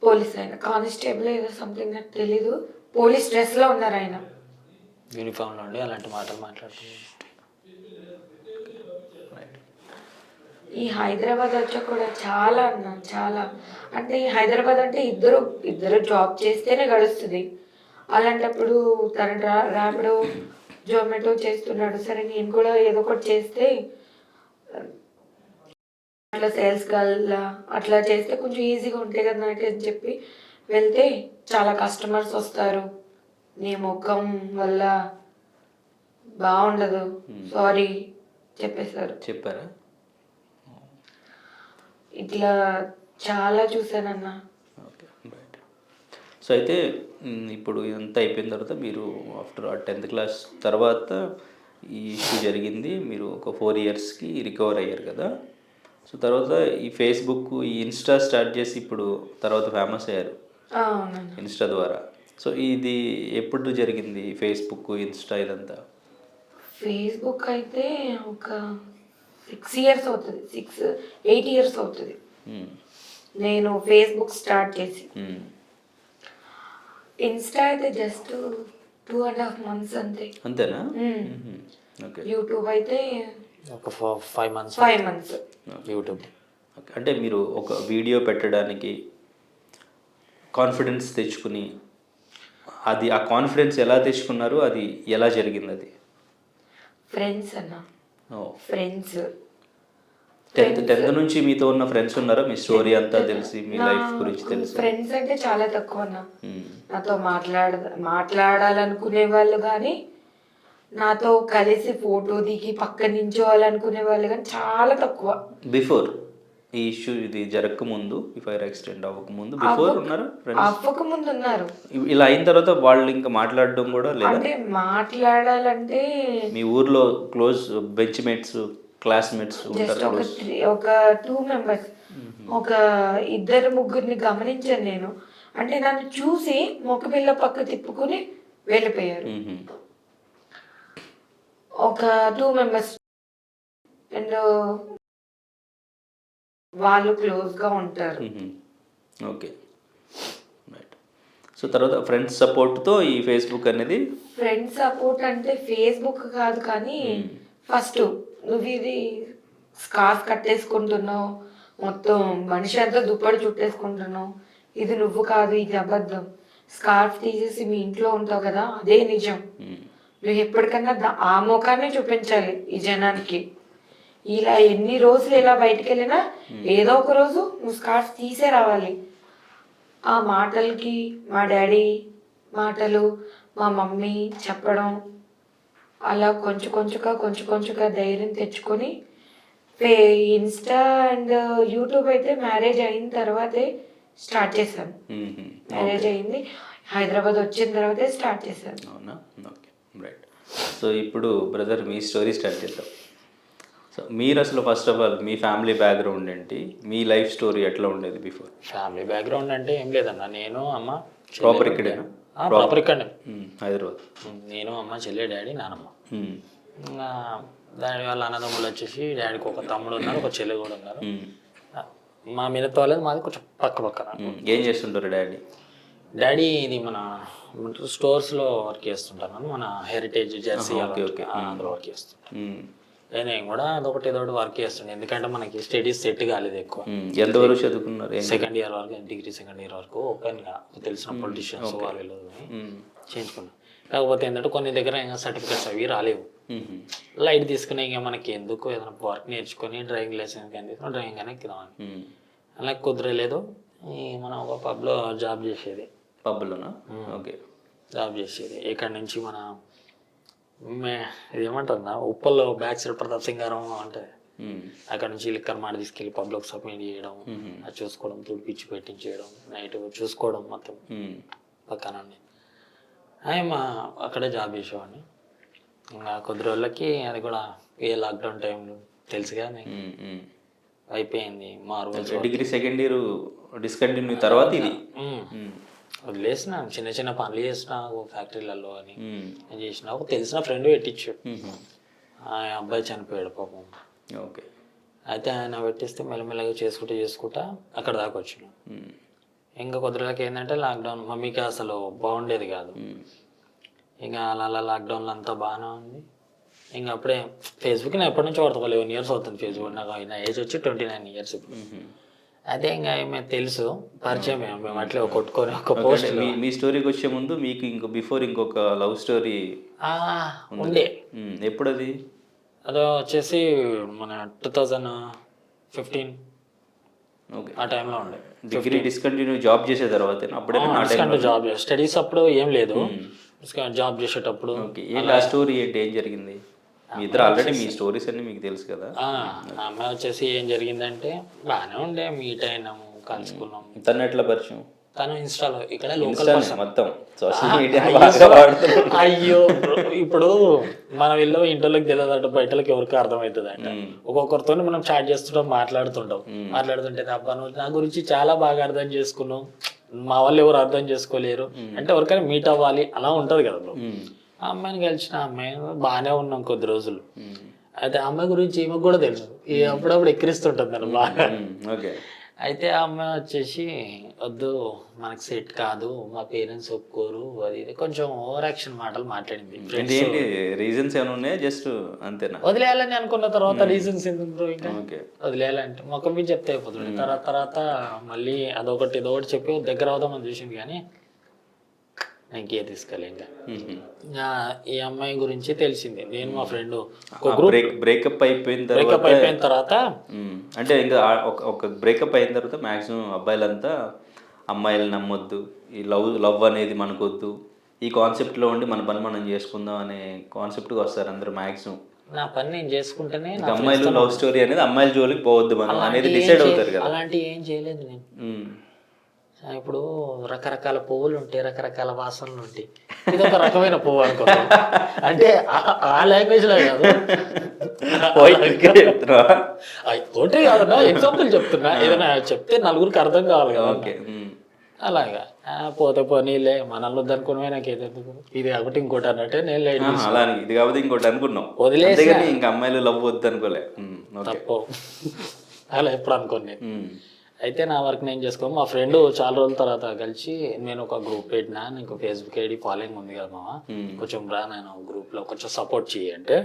పోలీస్ ఆయన కానిస్టేబుల్ ఏదో సంథింగ్ నాకు తెలీదు, పోలీస్ డ్రెస్ లో ఉన్నారు ఆయన. యూనిఫామ్లో ఉండి అలాంటి మాటలు మాట్లాడుతున్నారు. ఈ హైదరాబాద్ వచ్చా కూడా చాలా అన్న, చాలా అంటే ఈ హైదరాబాద్ అంటే ఇద్దరు జాబ్ చేస్తేనే గడుస్తుంది. అలాంటప్పుడు తన ర్యాపిడో జొమాటో చేస్తున్నాడు, సరే నేను కూడా ఏదో ఒకటి చేస్తే అట్లా సేల్స్ గర్ల్ అట్లా చేస్తే కొంచెం ఈజీగా ఉంటాయి కదా నాకు అని చెప్పి వెళ్తే చాలా కస్టమర్స్ వస్తారు, నీ ముఖం వల్ల బాగుండదు, సారీ చెప్పారా? ఇట్లా చాలా చూసానన్న. Okay, right. సో అయితే ఇప్పుడు ఇదంతా అయిపోయిన తర్వాత మీరు ఆఫ్టర్ 10th క్లాస్ తర్వాత ఈ ఇష్యూ జరిగింది, మీరు ఒక 4 ఇయర్స్కి రికవర్ అయ్యారు కదా. సో తర్వాత ఈ ఫేస్బుక్, ఈ ఇన్స్టా స్టార్ట్ చేసి ఇప్పుడు తర్వాత ఫేమస్ అయ్యారు ఇన్స్టా ద్వారా. సో ఇది ఎప్పుడు జరిగింది ఫేస్బుక్, ఇన్స్టా ఇదంతా? ఫేస్బుక్ అయితే ఒక 6 ఇయర్స్ అవుతుంది, 8 ఇయర్స్ అవుతుంది నేను ఫేస్బుక్ స్టార్ట్ చేసి. ఇన్స్టా అయితే జస్ట్ 2.5 months అంతే. అంతేనా? ఓకే. యూట్యూబ్ అయితే ఒక 5 months. యూట్యూబ్ అంటే మీరు ఒక వీడియో పెట్టడానికి కాన్ఫిడెన్స్ తెచ్చుకుని, అది ఆ కాన్ఫిడెన్స్ ఎలా తెచ్చుకున్నారు, అది ఎలా జరిగింది అది? ఫ్రెండ్స్ అన్న, ఫ్రెండ్స్ 10th నుంచి మీతో ఉన్న ఫ్రెండ్స్ ఉన్నారా? మీ స్టోరీ అంతా తెలిసి, మీ లైఫ్ గురించి తెలిసి? ఫ్రెండ్స్ అంటే చాలా తక్కువ అన్న. నాతో మాట్లాడాలనుకునే వాళ్ళు కానీ, నాతో కలిసి ఫోటో దిగి పక్క నించోవాలనుకునే వాళ్ళు కానీ చాలా తక్కువ. బిఫోర్ ఈ ఇష్యూ ఇది జరగక ముందు, ఈ ఫైర్ యాక్సిడెంట్ అవ్వక ముందు బిఫోర్ ఉన్నారు ఫ్రెండ్స్? అవ్వక ముందు ఉన్నారు. ఇలా అయిన తర్వాత వాళ్ళు ఇంకా మాట్లాడడం కూడా లేదా? అంటే మాట్లాడాలంటే మీ ఊర్లో close bench mates, classmates just ఒక 2 members, ఒక 2-3 గమనించాను నేను. అంటే నన్ను చూసి మొక్కపిల్ల పక్క తిప్పుకుని వెళ్ళిపోయారు. ఒక 2 members అండ్ వాళ్ళు క్లోజ్గా ఉంటారు. Okay, right. సో తర్వాత ఫ్రెండ్స్ సపోర్ట్తో ఈ ఫేస్బుక్ అనేది? ఫ్రెండ్స్ సపోర్ట్ అంటే ఫేస్బుక్ కాదు కానీ, ఫస్ట్ నువ్వు ఇది స్కార్ఫ్ కట్టేసుకుంటున్నావు, మొత్తం మనిషి అంతా దుప్పటి చుట్టేసుకుంటున్నావు, ఇది నువ్వు కాదు, ఇది అబద్ధం. స్కార్ఫ్ తీసేసి మీ ఇంట్లో ఉంటావు కదా, అదే నిజం. నువ్వు ఎప్పటికన్నా ఆ ముఖాన్ని చూపించాలి ఈ జనానికి. ఇలా ఎన్ని రోజులు ఇలా బయటికి వెళ్ళినా ఏదో ఒక రోజు నువ్వు స్కార్ఫ్ తీసే రావాలి. ఆ మాటలకి మా డాడీ మాటలు, మా మమ్మీ చెప్పడం, అలా కొంచెం కొంచెంగా ధైర్యం తెచ్చుకొని ఇన్స్టా అండ్ యూట్యూబ్ అయితే మ్యారేజ్ అయిన తర్వాతే స్టార్ట్ చేశాను. మ్యారేజ్ అయింది, హైదరాబాద్ వచ్చిన తర్వాతే స్టార్ట్ చేశాను. అవునా? Okay, right. సో ఇప్పుడు బ్రదర్ మీ స్టోరీ స్టార్ట్ చేద్దాం. సో మీరు అసలు first of all me family background ఏంటి, మీ లైఫ్ స్టోరీ ఎట్లా ఉండేది బిఫోర్? ఫ్యామిలీ బ్యాక్గ్రౌండ్ అంటే ఏం లేదన్న, నేను అమ్మ ప్రాపర్ ఇక్కడేనా? ప్రాపర్ ఇక్కడే హైదరాబాద్. నేను అమ్మ, చెల్లి, డాడీ, నానమ్మ. ఇంకా డాడీ వాళ్ళ అన్నదమ్ములు వచ్చేసి, డాడీకి ఒక తమ్ముడు ఉన్నారు, ఒక చెల్లి కూడా ఉన్నారు. మా మిగతా వాళ్ళది మాది కొంచెం పక్కన. ఏం చేస్తుంటారు డాడీ? డాడీ ఇది మన స్టోర్స్లో వర్క్ చేస్తుంటాను, మన హెరిటేజ్ జెర్సీ అందులో వర్క్ చేస్తుంటాను. నేను కూడా అదొకటి ఏదో వర్క్ చేస్తుండే, ఎందుకంటే మనకి స్టడీస్ సెట్ కాలేదు ఎక్కువ. ఎంతవరకు చదువుకున్నారు? సెకండ్ ఇయర్ వరకు, డిగ్రీ సెకండ్ ఇయర్ వరకు ఓపెన్గా తెలిసిన పొలిటీషియన్స్ వాళ్ళు చేయించుకున్నాను. కాకపోతే ఏంటంటే కొన్ని దగ్గర ఇంకా సర్టిఫికెట్స్ అవి రాలేవు, లైట్ తీసుకుని ఇంకా మనకి ఎందుకు ఏదైనా వర్క్ నేర్చుకొని డ్రైవింగ్ లైసెన్స్ కానీ తీసుకుని డ్రైవింగ్ కానీ ఎక్కుదామని. అలా కుదరలేదు. మనం ఒక పబ్లో జాబ్ చేసేది. పబ్లోనా? ఓకే, జాబ్ చేసేది. ఇక్కడ నుంచి మన ఇది ఏమంటారు ఉప్పల్లో బ్యాక్ సైడ్ ప్రతాప్ సింగారం అంటే అక్కడ నుంచి లిక్కర్ మాట తీసుకెళ్ళి పబ్లోకి సబ్మిట్ చేయడం, అది చూసుకోవడం, తుడిపిచ్చి పెట్టించేయడం, నైట్ చూసుకోవడం మొత్తం పక్కనండి. మా అక్కడే జాబ్ చేసేవాడిని. ఇంకా కొద్ది రోజులకి అది కూడా లాక్డౌన్ టైంలో తెలుసుగా నీకు. అయిపోయింది Marvels. Degree second year discontinue తర్వాత ఇది వదిలేసిన చిన్న చిన్న పనులు చేసిన ఫ్యాక్టరీలలో అని నేను చేసిన. ఒక తెలిసిన ఫ్రెండ్ పెట్టించాడు, ఆ అబ్బాయి చనిపోయాడు పాపం. ఓకే. అయితే ఆయన పెట్టిస్తే మెల్లమెల్లగా చేసుకుంటా అక్కడ దాకా వచ్చినాం. ఇంకా కొద్ది రోజులకి ఏంటంటే లాక్డౌన్, మమ్మీకి అసలు బాగుండేది కాదు. ఇంకా అలా లాక్డౌన్లో అంతా బాగానే ఉంది. ఇంకా అప్పుడే ఫేస్బుక్ నేను ఎప్పటి నుంచి వాడతా, 11 years అవుతుంది ఫేస్బుక్. నాకు నా ఏజ్ వచ్చి 29 years ఇప్పుడు. అదే ఇంకా మేము తెలుసు, పరిచయం మేము అట్లే కొట్టుకొని ఒక పోస్ట్. మీ స్టోరీకి వచ్చే ముందు మీకు బిఫోర్ ఇంకొక లవ్ స్టోరీ ఉండే. ఎప్పుడు అది? అదో వచ్చేసి మన 2015 ఆ టైంలో ఉండే. డిగ్రీ డిస్కంటిన్యూ జాబ్ చేసే తర్వాత అప్పుడే జాబ్ స్టడీస్ అప్పుడు ఏం లేదు, జాబ్ చేసేటప్పుడు. ఏంటి ఆ స్టోరీ ఏంటి, ఏం జరిగింది? మీ ఇద్దరు ఆల్రెడీ మీ స్టోరీస్ అన్ని మీకు తెలుసు కదా. అమ్మాయి వచ్చేసి ఏం జరిగిందంటే బాగానే ఉండే, మీట్ అయినాము, కలుసుకున్నాము. తను ఎట్లా పరిచయం? తను ఇన్స్టాలో ఇక్కడ లోకల్ మొత్తం సోషల్ మీడియా. అయ్యో ఇప్పుడు మనం వెళ్ళో ఇంటర్లోకి తెలియదంట, బయటలోకి ఎవరికి అర్థమవుతుంది అంట. ఒక్కొక్కరితో మనం చాట్ చేస్తుంటాం, మాట్లాడుతుంటే అబ్బా నువ్వు నా గురించి చాలా బాగా అర్థం చేసుకున్నావు, మా వాళ్ళు ఎవరు అర్థం చేసుకోలేరు అంటే ఎవరికైనా మీట్ అవ్వాలి అలా ఉంటది కదా. ఆ అమ్మాయిని కలిసిన అమ్మాయి బాగానే ఉన్నాం కొద్ది రోజులు. అయితే ఆ అమ్మాయి గురించి ఈమెకు కూడా తెలుసు, అప్పుడప్పుడు ఎక్కిరిస్తుంటుంది నన్ను బాగా. అయితే ఆ అమ్మాయి వచ్చేసి వద్దు మనకు సెట్ కాదు, మా పేరెంట్స్ ఒప్పుకోరు, అది ఇది కొంచెం ఓవర్ యాక్షన్ మాటలు మాట్లాడింది. రీజన్స్ ఏమైనా ఉన్నాయా జస్ట్ అంతేనా? వదిలేయాలని అనుకున్న తర్వాత రీజన్స్ ఎందుకు ఇంకా వదిలేయాలంటే మొక్క మీద చెప్తే అయిపోతుంది. తర్వాత మళ్ళీ అదొకటి ఇదొకటి చెప్పి దగ్గర అవుదామని చూసింది, కానీ ఇంకే తీసుకోలే. ఇంకా ఈ అమ్మాయి గురించి తెలిసింది. నేను మా ఫ్రెండ్ బ్రేకప్ అయిపోయిన తర్వాత అంటే ఇంకా ఒక బ్రేకప్ అయిన తర్వాత మ్యాక్సిమం అబ్బాయిలంతా అమ్మాయిలు నమ్మొద్దు, ఈ లవ్ అనేది మనకొద్దు, ఈ కాన్సెప్ట్లో ఉండి మన పని మనం చేసుకుందాం అనే కాన్సెప్ట్కి వస్తారు అందరూ మ్యాక్సిమం. నా పని నేను చేసుకుంటేనే అమ్మాయిలు లవ్ స్టోరీ అనేది అమ్మాయిల జోలికి పోవద్దు మనం అనేది డిసైడ్ అవుతారు కదా. అలాంటి ఏం చేయలేదు నేను. ఇప్పుడు రకరకాల పువ్వులు ఉంటాయి, రకరకాల వాసనలు ఉంటాయి, ఇది ఒక రకమైన పువ్వు అనుకోండి. అంటే ఆ లాంగ్వేజ్ లో కాదు, ఒకటే కాదన్నా ఎగ్జాంపుల్ చెప్తున్నా. ఏదైనా చెప్తే నలుగురికి అర్థం కావాలి కదా. అలాగా పోతే పోనీలే మనల్ని వద్దనుకునే నాకు ఏదెందుకు, ఇది కాబట్టి ఇంకోటి అన్నట్టే నేను లైట్ ఇది కాబట్టి ఇంకోటి అనుకున్నాం, వదిలేసి ఇంకా అమ్మాయిలు లవ్ వద్దు అనుకోలే. తప్పు అలా ఎప్పుడు అనుకోండి. అయితే నా వర్క్ నేను చేసుకోను. మా ఫ్రెండ్ చాలా రోజుల తర్వాత కలిసి నేను ఒక గ్రూప్ పెట్టినా, నీకు ఫేస్బుక్ ఐడి ఫాలోయింగ్ ఉంది కదా మామ, కొంచెం రా నేను గ్రూప్ లో కొంచెం సపోర్ట్ చేయంటే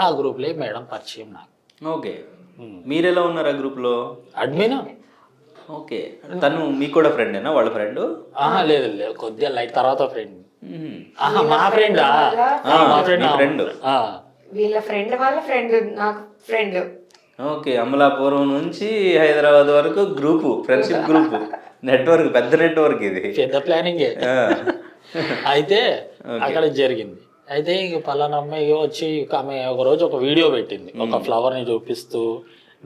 ఆ గ్రూప్ లో మేడం పరిచయం నాకు. ఓకే, మీరు ఎలా ఉన్నారు ఆ గ్రూప్ లో? అడ్మిన్. ఓకే, తను మీకు కూడా ఫ్రెండేనా? వాళ్ళ ఫ్రెండ్? లేదు లేదు, కొద్దిగా లైట్ తర్వాత ఫ్రెండ్. మా ఫ్రెండ్ ఫ్రెండ్ వీళ్ళ ఫ్రెండ్ వాళ్ళ ఫ్రెండ్ నాకు ఫ్రెండ్. ఓకే, అమలాపురం నుంచి హైదరాబాద్ వరకు గ్రూపు, ఫ్రెండ్షిప్ గ్రూప్, నెట్వర్క్, పెద్ద నెట్వర్క్, ఇది పెద్ద ప్లానింగ్. అయితే అక్కడ జరిగింది. అయితే ఇంక పలానా అమ్మాయి వచ్చి ఆమె ఒక రోజు ఒక వీడియో పెట్టింది, ఒక ఫ్లవర్ ని చూపిస్తూ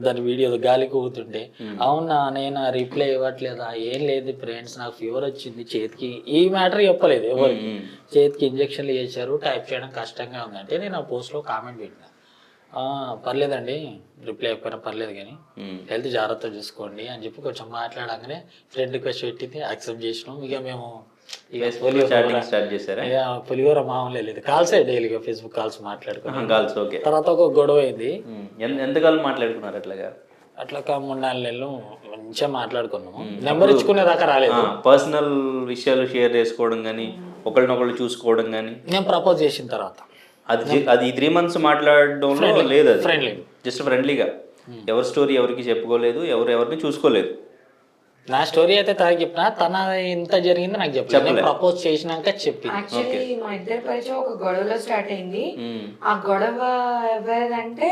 దాని వీడియో గాలి కూతుంటే, అవునా నేను రిప్లై ఇవ్వట్లేదా? ఏం లేదు ఫ్రెండ్స్, నాకు ఫీవర్ వచ్చింది చేతికి, ఈ మ్యాటర్ చెప్పలేదు ఎవరికి. చేతికి ఇంజక్షన్లు చేశారు, టైప్ చేయడం కష్టంగా ఉందంటే నేను ఆ పోస్ట్ లో కామెంట్ పెట్టినా, పర్లేదండి రిప్లై అయిపోయినా పర్లేదు కానీ హెల్త్ జాగ్రత్త చూసుకోండి అని చెప్పి కొంచెం మాట్లాడగానే ఫ్రెండ్ రిక్వెస్ట్ పెట్టింది, యాక్సెప్ట్ చేసినాం. ఇక మేము పులిహోర మామూలు లేదు, కాల్స్ డైలీగా ఫేస్బుక్ కాల్స్ మాట్లాడుకున్నాం. తర్వాత ఒక గొడవ అయింది. ఎంతకాలం మాట్లాడుకున్నారు అట్లాగా? అట్లా 3-4 నెలలు మంచిగా మాట్లాడుకున్నాము. నెంబర్ ఇచ్చుకునేదాకా రాలేదు. పర్సనల్ విషయాలు షేర్ చేసుకోవడం కానీ, ఒకళ్ళనొకళ్ళు చూసుకోవడం కానీ. నేను ప్రపోజ్ చేసిన తర్వాత అది 3 months మాట్లాడడంలో లేదు, అది ఫ్రెండ్లీ, జస్ట్ ఫ్రెండ్లీగా. ఎవరి స్టోరీ ఎవరికి చెప్పుకోలేదు, ఎవరిని చూసుకోలేదు. నా స్టోరీ అయితే తనకి చెప్పిన, తన ఇంత జరిగింది నాకు చెప్పలేదు, ప్రపోజ్ చేసినాక చెప్పి. యాక్చువల్లీ మా ఇద్దరి పరిచయం ఒక గొడవలో స్టార్ట్ అయింది. ఆ గొడవ ఎవరిదంటే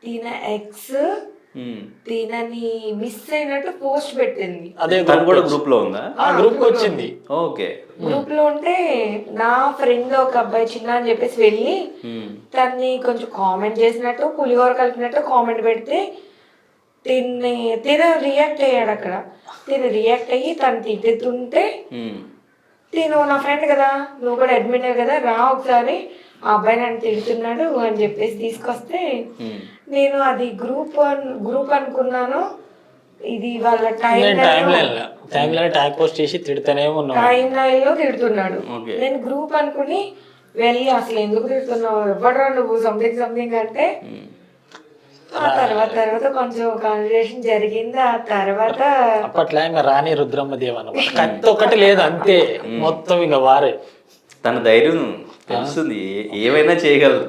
తిన ఎక్స్ తినని మిస్ అయినట్టు పోస్ట్ పెట్టింది. అదే గ్రూప్ లో ఉందా? గ్రూప్ వచ్చింది. ఓకే, గ్రూప్ లో ఉంటే నా ఫ్రెండ్ ఒక అబ్బాయి చిన్న అని చెప్పేసి వెళ్ళి తన్ని కొంచెం కామెంట్ చేసినట్టు, పులిహోర కలిపినట్టు కామెంట్ పెడితే తిన రియాక్ట్ అయ్యాడు. అక్కడ తిన రియాక్ట్ అయ్యి తను తింటుంటే, తిను నా ఫ్రెండ్ కదా, నువ్వు కూడా అడ్మిన్ కదా, రా ఒకసారి ఆ అబ్బాయి నన్ను తిడుతున్నాడు అని చెప్పేసి తీసుకొస్తే నేను అది గ్రూప్ అనుకున్నాను. ఇది వాళ్ళ టైం లైన్ ట్యాగ్ పోస్ట్ చేసి తిడుతూనే ఉన్నాను. టైం లైన్ లో తిడుతున్నాడు. నేను గ్రూప్ అనుకుని వెళ్ళి అసలు ఎందుకు తిడుతున్నావు, ఎవడరా నువ్వు, సంథింగ్ అంటే ఆ తర్వాత కొంచెం కాన్వర్సేషన్ జరిగింది. ఆ తర్వాత అప్పట్లో ఆమె రాణి రుద్రమ్మ దేవ్ అన్నమాట. కత్తి ఒకటి లేదు అంతే, మొత్తం ఇంకా వారే. తన ధైర్యం తెలుస్తుంది, ఏమైనా చేయగలదు,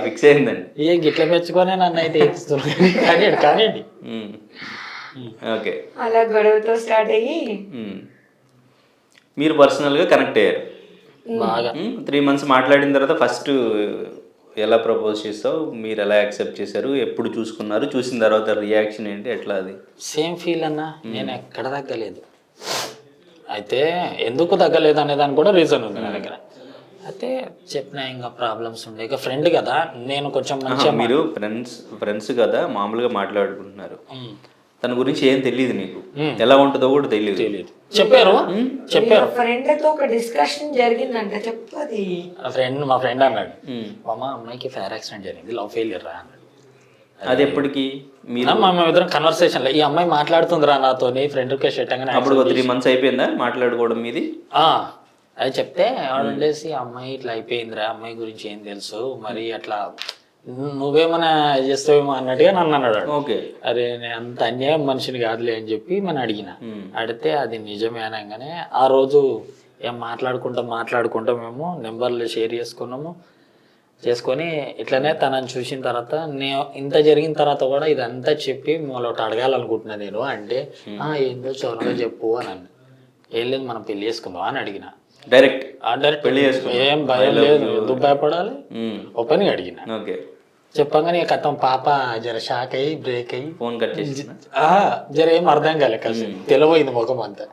ఫిక్స్ అయిందండి. ఏ గిట్ల మెచ్చుకొని నన్ను అయితే ఎక్కిస్తున్నాను కానీ ఓకే. అలా గొడవతో స్టార్ట్ అయ్యి మీరు పర్సనల్గా కనెక్ట్ అయ్యారు బాగా. 3 months మాట్లాడిన తర్వాత ఫస్ట్ ఎలా ప్రపోజ్ చేస్తావు, మీరు ఎలా యాక్సెప్ట్ చేశారు, ఎప్పుడు చూసుకున్నారు, చూసిన తర్వాత రియాక్షన్ ఏంటి, ఎట్లా అది? సేమ్ ఫీల్ అన్నా, నేను ఎక్కడ తగ్గలేదు. అయితే ఎందుకు తగ్గలేదు అనే దానికి కూడా రీజన్ ఉంది నా దగ్గర. అయితే చెప్పిన ఇంకా ప్రాబ్లమ్స్ ఉండే, ఇక ఫ్రెండ్ కదా నేను కొంచెం మంచిగా. మీరు ఫ్రెండ్స్ కదా మామూలుగా మాట్లాడుకుంటున్నారు, తన గురించి ఏం తెలియదు, నీకు ఎలా ఉంటుందో కూడా తెలియదు. చెప్పారు ఫ్రెండ్ తో ఒక డిస్కషన్ జరిగిందంట, చెప్పది మా ఫ్రెండ్ అన్నాడు, మా అమ్మాయికి ఫైర్ యాక్సిడెంట్ జరిగింది, లవ్ ఫెయిలియర్ రా అన్నాడు. అది ఎప్పటికి? మీరు మా ఇద్దరం కన్వర్సేషన్ లో ఈ అమ్మాయి మాట్లాడుతుందిరా నాతో, ఫ్రెండ్ రిక్వెస్ట్ పెట్టగానే. అప్పుడు 3 months అయిపోయిందా మాట్లాడుకోవడం మీది? అది చెప్తే ఆవిడ ఉండేసి, అమ్మాయి ఇట్లా అయిపోయిందిరా, అమ్మాయి గురించి ఏం తెలుసు, మరి అట్లా నువ్వేమన్నా చేస్తావేమో అన్నట్టుగా నన్ను అన్నాడు. ఓకే. అరే నేను అంత అన్యాయం మనిషిని కాదులే అని చెప్పి మనం అడిగిన. అడిగితే అది నిజమే అనగానే ఆ రోజు ఏం మాట్లాడుకుంటా మేము నెంబర్లు షేర్ చేసుకొని ఇట్లనే తనని చూసిన తర్వాత నేను ఇంత జరిగిన తర్వాత కూడా ఇదంతా చెప్పి మళ్ళీ ఒకటి అడగాలనుకుంటున్నా నేను. అంటే ఏందో చౌరగా చెప్పు అని అన్న. ఏం లేదు మనం పెళ్లి చేసుకుందాం అని అడిగిన. డైరెక్ట్ పెళ్లి చేసుకుందాం, ఏం భయం లేదు, ఎందుకు భయపడాలి, ఓపెన్ గా అడిగిన. చెప్పగానే కథం పాప జర షాక్ అయ్యి బ్రేక్ అయ్యి ఫోన్ కట్ చేసి జర ఏం అర్థం కాలే, కలిసి తెలివైంది ముఖం అంతా,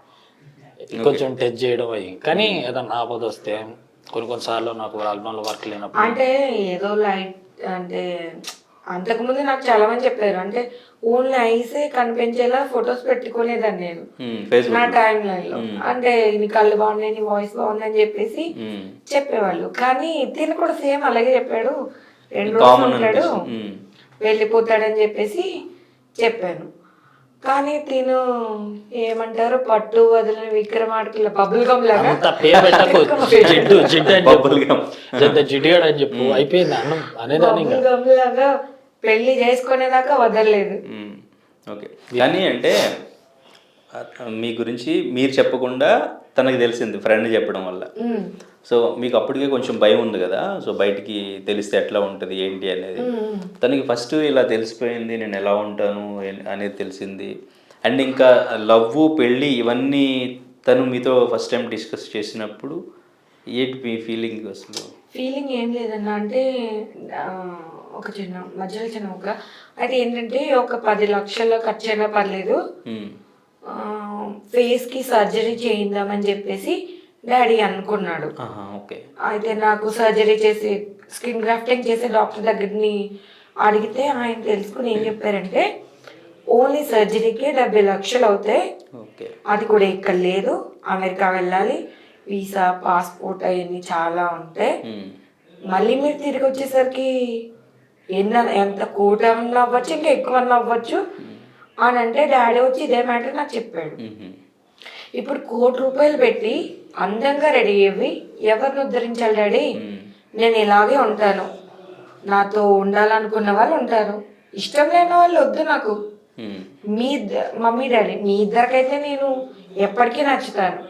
కొంచెం టచ్ చేయడం అయ్యి. కానీ ఏదన్నా ఆపద వస్తే కొన్నిసార్లు నాకు ఆల్బంలో వర్క్ లేనప్పుడు అంటే ఏదో లైట్ అంటే అంతకుముందు నాకు చాలా మంది చెప్పారు, అంటే ఓన్లీ ఐసే కనిపించేలా ఫొటోస్ పెట్టుకునేదాన్ని నేను నా టైం లైన్ లో. అంటే నీ కళ్ళు బాగున్నాయి, నీ వాయిస్ బాగుందని చెప్పేసి చెప్పేవాళ్ళు. కానీ తిని కూడా సేమ్ అలాగే చెప్పాడు, 2 రోజులు ఉంటాడు వెళ్ళిపోతాడని చెప్పేసి చెప్పాను. కానీ తిను ఏమంటారు, పట్టు వదిలిన విక్రమార్కుల బబుల్ గమ్ లాగా జిడ్డుగాడు అని చెప్పు అయిపోయింది అన్నం అనేదాన్ని. బబుల్ గమ్ లాగా పెళ్లి చేసుకునేదాకా వదలలేదు. ఓకే. కానీ అంటే మీ గురించి మీరు చెప్పకుండా తనకి తెలిసింది ఫ్రెండ్ చెప్పడం వల్ల. సో మీకు అప్పటికే కొంచెం భయం ఉంది కదా, సో బయటికి తెలిస్తే ఎట్లా ఉంటుంది ఏంటి అనేది. తనకి ఫస్ట్ ఇలా తెలిసిపోయింది, నేను ఎలా ఉంటాను అనేది తెలిసింది. అండ్ ఇంకా లవ్, పెళ్ళి ఇవన్నీ తను మీతో ఫస్ట్ టైం డిస్కస్ చేసినప్పుడు ఏంటి మీ ఫీలింగ్? అసలు ఫీలింగ్ ఏం లేదన్నా, అంటే ఒక చిన్న ఒక అది ఏంటంటే ఒక 10 లక్షల ఖర్చు అయినా పర్లేదు, ఫేస్ కి సర్జరీ చేయిందామని చెప్పేసి డాడీ అనుకున్నాడు. అయితే నాకు సర్జరీ చేసి స్కిన్ గ్రాఫ్టింగ్ చేసే డాక్టర్ దగ్గరని అడిగితే ఆయన తెలుసుకుని ఏం చెప్పారంటే ఓన్లీ సర్జరీకే 70 లక్షలు అవుతాయి, అది కూడా ఇక్కడ లేదు, అమెరికా వెళ్ళాలి, వీసా పాస్పోర్ట్ అవన్నీ చాలా ఉంటాయి, మళ్ళీ మీరు తిరిగి వచ్చేసరికి ఎంత కూటమి అవ్వచ్చు, ఇంకా ఎక్కువ అవ్వచ్చు అని అంటే డాడీ వచ్చి ఇదే మ్యాటర్ నాకు చెప్పాడు. ఇప్పుడు 1 కోటి రూపాయలు పెట్టి అందంగా రెడీ అయ్యి ఎవరిని ఉద్ధరించాలి డాడీ? నేను ఇలాగే ఉంటాను, నాతో ఉండాలనుకున్న వాళ్ళు ఉంటారు, ఇష్టం లేని వాళ్ళు వద్దు నాకు, మీ మమ్మీ డాడీ మీ ఇద్దరికైతే నేను ఎప్పటికీ నచ్చుతాను,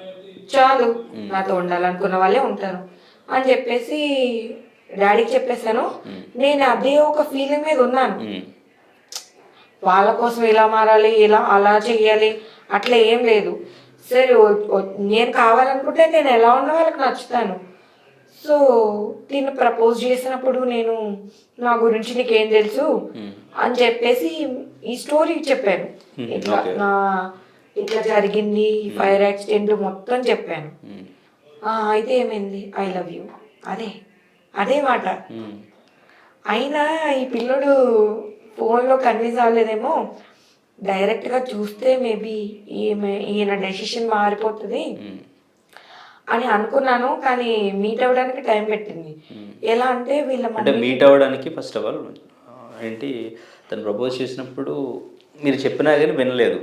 చాలు, నాతో ఉండాలనుకున్న వాళ్ళే ఉంటారు అని చెప్పేసి డాడీకి చెప్పేశాను. నేను అదే ఒక ఫీలింగ్ మీద ఉన్నాను, వాళ్ళ కోసం ఇలా మారాలి, ఇలా అలా చెయ్యాలి అట్లా ఏం లేదు. సరే నేను కావాలనుకుంటే నేను ఎలా ఉన్నా వాళ్ళకి నచ్చుతాను. సో తిను ప్రపోజ్ చేసినప్పుడు నేను నా గురించి నీకేం తెలుసు అని చెప్పేసి ఈ స్టోరీ చెప్పాను. ఇట్లా జరిగింది, ఫైర్ యాక్సిడెంట్ మొత్తం చెప్పాను. అయితే ఏమైంది, ఐ లవ్ యూ, అదే మాట. అయినా ఈ పిల్లడు ఫోన్లో కన్విన్స్ అవ్వలేదేమో, డైరెక్ట్గా చూస్తే మేబీ ఈయన డెసిషన్ మారిపోతుంది అని అనుకున్నాను, కానీ మీట్ అవ్వడానికి టైం పెట్టింది. ఎలా అంటే వీళ్ళ అంటే మమ్మీ మీట్ అవ్వడానికి ఫస్ట్ ఆఫ్ ఆల్ ఏంటి, తను ప్రపోజ్ చేసినప్పుడు మీరు చెప్పినా కానీ వినలేదు.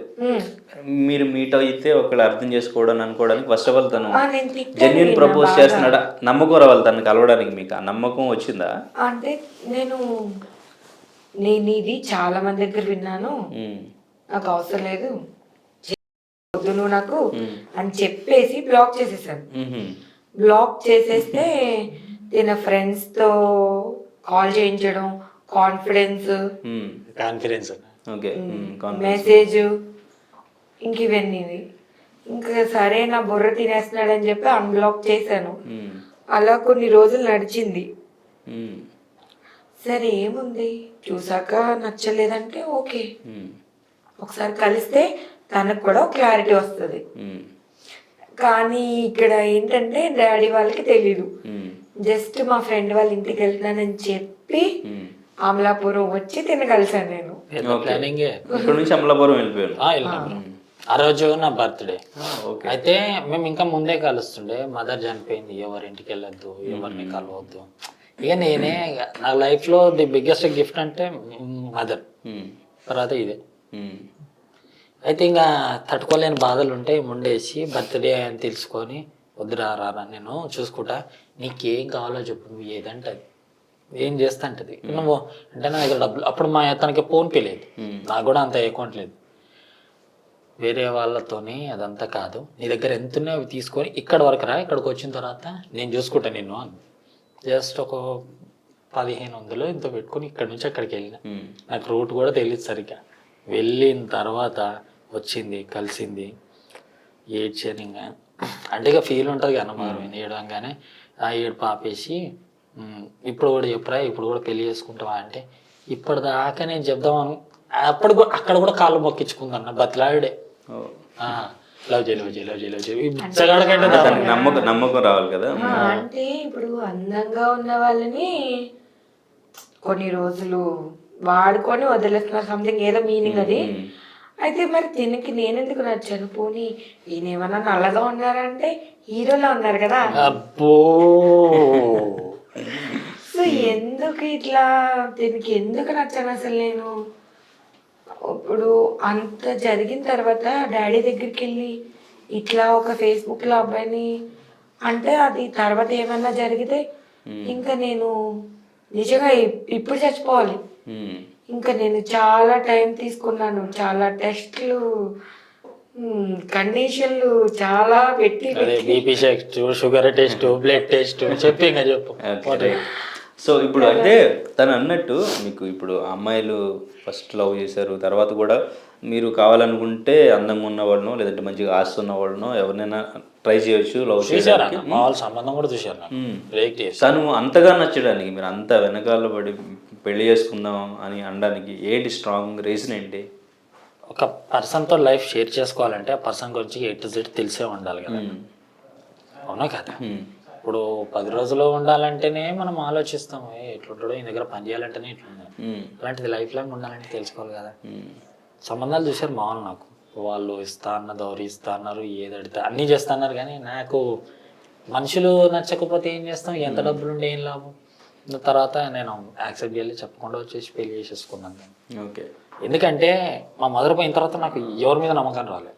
మీరు మీట్ అయితే ఒకళ్ళు అర్థం చేసుకోవడం అనుకోవడానికి ఫస్ట్ ఆఫ్ ఆల్ తను నేను తిట్టాను జెన్యున్ నిన్న ప్రపోజ్ బాగా. చేస్తున్నాడా, నమ్మకం రావాలి తను కలవడానికి. మీకు ఆ నమ్మకం వచ్చిందా? అంటే నేను ఇది చాలా మంది దగ్గర విన్నాను, నాకు అవసరం లేదు, వద్దు నువ్వు నాకు అని చెప్పేసి బ్లాక్ చేసేసాను. బ్లాక్ చేసేస్తే తిన ఫ్రెండ్స్తో కాల్ చేయించడం, కాన్ఫిడెన్స్, ఓకే, మెసేజ్, ఇంక ఇవన్నీ. ఇంకా సరే నా బుర్ర తినేస్తున్నాడని చెప్పి అన్బ్లాక్ చేశాను. అలా కొన్ని రోజులు నడిచింది. సరే ఏముంది, చూసాక నచ్చలేదంటే ఓకే, ఒకసారి కలిస్తే తనకు కూడా క్లారిటీ వస్తుంది. కానీ ఇక్కడ ఏంటంటే డాడీ వాళ్ళకి తెలీదు. జస్ట్ మా ఫ్రెండ్ వాళ్ళ ఇంటికి వెళ్తున్నానని చెప్పి అమలాపురం వచ్చి కలిసాను నేను. ఇక్కడ నుంచి అమలాపురం వెళ్ళిపోయాను. ఆ రోజు నా బర్త్డే అయితే మేము ఇంకా ముందే కలుస్తుండే. మదర్ చనిపోయింది, ఎవరింటికి వెళ్ళొద్దు, ఎవరిని కలవద్దు. ఇక నేనే నా లైఫ్లో ది బిగ్గెస్ట్ గిఫ్ట్ అంటే మదర్, తర్వాత ఇదే. అయితే ఇంకా తట్టుకోలేని బాధలు ఉంటాయి, ముండేసి బర్త్డే అని తెలుసుకొని వద్దురా రారా నేను చూసుకుంటా, నీకేం కావాలో చెప్పు, నువ్వు ఏదంటే అది, ఏం చేస్తా అంటది. నువ్వు అంటే నా దగ్గర డబ్బులు అప్పుడు మా తనకి ఫోన్పే లేదు, నాకు కూడా అంత అకౌంట్ లేదు. వేరే వాళ్ళతోని అదంతా కాదు, నీ దగ్గర ఎంత ఉన్నాయో అవి తీసుకొని ఇక్కడ వరకు రా, ఇక్కడికి వచ్చిన తర్వాత నేను చూసుకుంటా నిన్ను అని. జస్ట్ ఒక 1500 ఇంత పెట్టుకొని ఇక్కడ నుంచి అక్కడికి వెళ్ళిన. నాకు రూట్ కూడా తెలియదు సరిగ్గా. వెళ్ళిన తర్వాత వచ్చింది, కలిసింది, ఏడ్చాను. ఇంకా అంటే ఇక ఫీల్ ఉంటుంది కదా మనం ఏడవంగానే. ఆ ఏడు పాపేసి ఇప్పుడు కూడా చెప్పురా, ఇప్పుడు కూడా పెళ్లి చేసుకుంటావా అంటే ఇప్పటిదాకా నేను చెప్దామను. అక్కడ కూడా కాళ్ళు మొక్కించుకుందన్న బతిలాడే. లవ్ చేయి లవ్ చేయి లవ్ చేయి లవ్ చేయి నమ్మకం రావాలి కదా. అంటే ఇప్పుడు అందంగా ఉన్న వాళ్ళని కొన్ని రోజులు వాడుకొని వదిలేస్తున్నారు, సంథింగ్ ఏదో మీనింగ్ అది. అయితే మరి దీనికి నేనెందుకు నచ్చాను? పోనీ ఈయన ఏమన్నా నల్లగా ఉన్నారంటే హీరోలా ఉన్నారు కదా. అబ్బో, సో ఎందుకు ఇట్లా దీనికి ఎందుకు నచ్చాను అసలు నేను? ఇప్పుడు అంత జరిగిన తర్వాత డాడీ దగ్గరికి వెళ్ళి ఇట్లా ఒక ఫేస్బుక్లో అబ్బాయిని అంటే అది తర్వాత ఏమన్నా జరిగితే ఇంకా నేను నిజంగా ఇప్పుడు చచ్చిపోవాలి. ఇంకా నేను చాలా టైం తీసుకున్నాను, చాలా టెస్ట్లు, కండిషన్లు చాలా పెట్టి BP test, sugar test, blood test చెప్పి ఇంకా చెప్పు. సో ఇప్పుడు అంటే తను అన్నట్టు మీకు ఇప్పుడు అమ్మాయిలు ఫస్ట్ లవ్ చేశారు, తర్వాత కూడా మీరు కావాలనుకుంటే అందంగా ఉన్నవాళ్ళనో లేదంటే మంచిగా ఆస్తి ఉన్నవాళ్ళనో ఎవరినైనా ట్రై చేయొచ్చు లవ్ చేయడానికి. సంబంధం కూడా చూశారు. తను అంతగా నచ్చడానికి మీరు అంత వెనకాల పడి పెళ్లి చేసుకుందాం అని అనడానికి ఏంటి స్ట్రాంగ్ రీజన్ ఏంటి? ఒక పర్సన్తో లైఫ్ షేర్ చేసుకోవాలంటే ఆ పర్సన్ గురించి A to Z తెలిసే ఉండాలి కదా, అవునా కదా? ఇప్పుడు 10 రోజులు ఉండాలంటేనే మనం ఆలోచిస్తాం, ఎట్లుంటాడో ఈ దగ్గర పని చేయాలంటేనే ఇట్లుండాలి. అలాంటిది లైఫ్ లాంగ్ ఉండాలంటే తెలుసుకోవాలి కదా. సంబంధాలు చూసారు మామూలు, నాకు వాళ్ళు ఇస్తా అన్న దౌరి ఇస్తా అన్నారు, ఏదడితే అన్నీ చేస్తా అన్నారు. కానీ నాకు మనుషులు నచ్చకపోతే ఏం చేస్తాం, ఎంత డబ్బులు ఉండే ఏం లాభం. తర్వాత నేను యాక్సెప్ట్ చేయాలి, చెప్పకుండా వచ్చేసి పెళ్లి చేసేసుకున్నాను. ఓకే, ఎందుకంటే మా మదర్ పోయిన తర్వాత నాకు ఎవరి మీద నమ్మకం రాలేదు,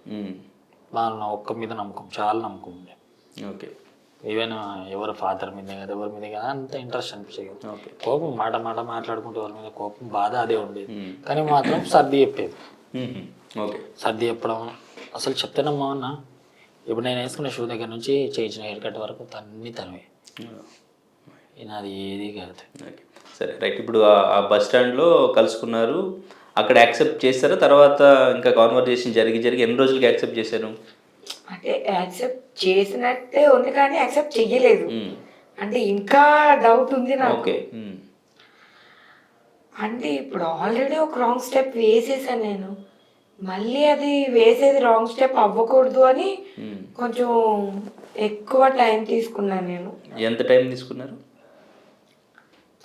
నా ఒక్క మీద నమ్మకం, చాలా నమ్మకం ఉండే. ఓకే, ఈవెన్ ఎవరి ఫాదర్ మీద కదా, ఎవరి మీద కదా అంత ఇంట్రెస్ట్ అనిపించేది. కోపం మాట మాట్లాడుకుంటే ఎవరి మీద కోపం, బాధ అదే ఉండేది. కానీ మాత్రం సర్ది చెప్పేది. సర్ది చెప్పడం అసలు చెప్తానమ్మా అన్న. ఇప్పుడు నేను వేసుకున్న షూ దగ్గర నుంచి చేయించిన హెయిర్ కట్ వరకు అన్నీ తనవే, నాది ఏది కాదు. సరే రైట్. ఇప్పుడు ఆ బస్ స్టాండ్లో కలుసుకున్నారు, అక్కడ యాక్సెప్ట్ చేస్తారా? తర్వాత ఇంకా కాన్వర్జేషన్ జరిగి ఎన్ని రోజులకి యాక్సెప్ట్ చేశారు? అంటే యాక్సెప్ట్ చేసినట్టే ఉంది కానీ యాక్సెప్ట్ చెయ్యలేదు. అంటే ఇంకా డౌట్ ఉంది నాకు. అంటే ఇప్పుడు ఆల్రెడీ ఒక రాంగ్ స్టెప్ వేసేసాను నేను, మళ్ళీ అది వేసేది రాంగ్ స్టెప్ అవ్వకూడదు అని కొంచెం ఎక్కువ టైం తీసుకున్నాను నేను. ఎంత టైం తీసుకున్నారు?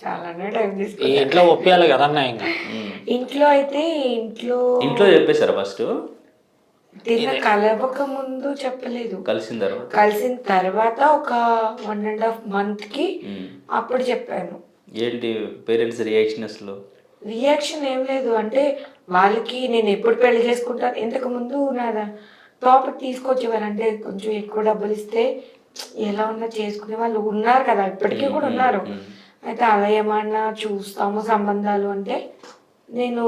చాలానే టైం తీసుకున్నాను. ఇంట్లో ఒప్పియాలి కదన్నా. ఇంకా ఇంట్లో అయితే ఇంట్లో చెప్పేశారా ఫస్ట్? తిన్న కలవక ముందు చెప్పలేదు, కలిసిన తర్వాత కలిసిన తర్వాత ఒక 1.5 month కి అప్పుడు చెప్పాను. ఏంటి పేరెంట్స్ రియాక్షన్ అసలు? రియాక్షన్ ఏం లేదు, అంటే వాళ్ళకి నేను ఎప్పుడు పెళ్లి చేసుకుంటాను, ఇంతకు ముందు నా టాపిక్ తీసుకొచ్చేవారు, అంటే కొంచెం ఎక్కువ డబ్బులు ఇస్తే ఎలా ఉన్నా చేసుకునే వాళ్ళు ఉన్నారు కదా, ఇప్పటికీ కూడా ఉన్నారు. అయితే అలా ఏమన్నా చూస్తాము సంబంధాలు అంటే నేను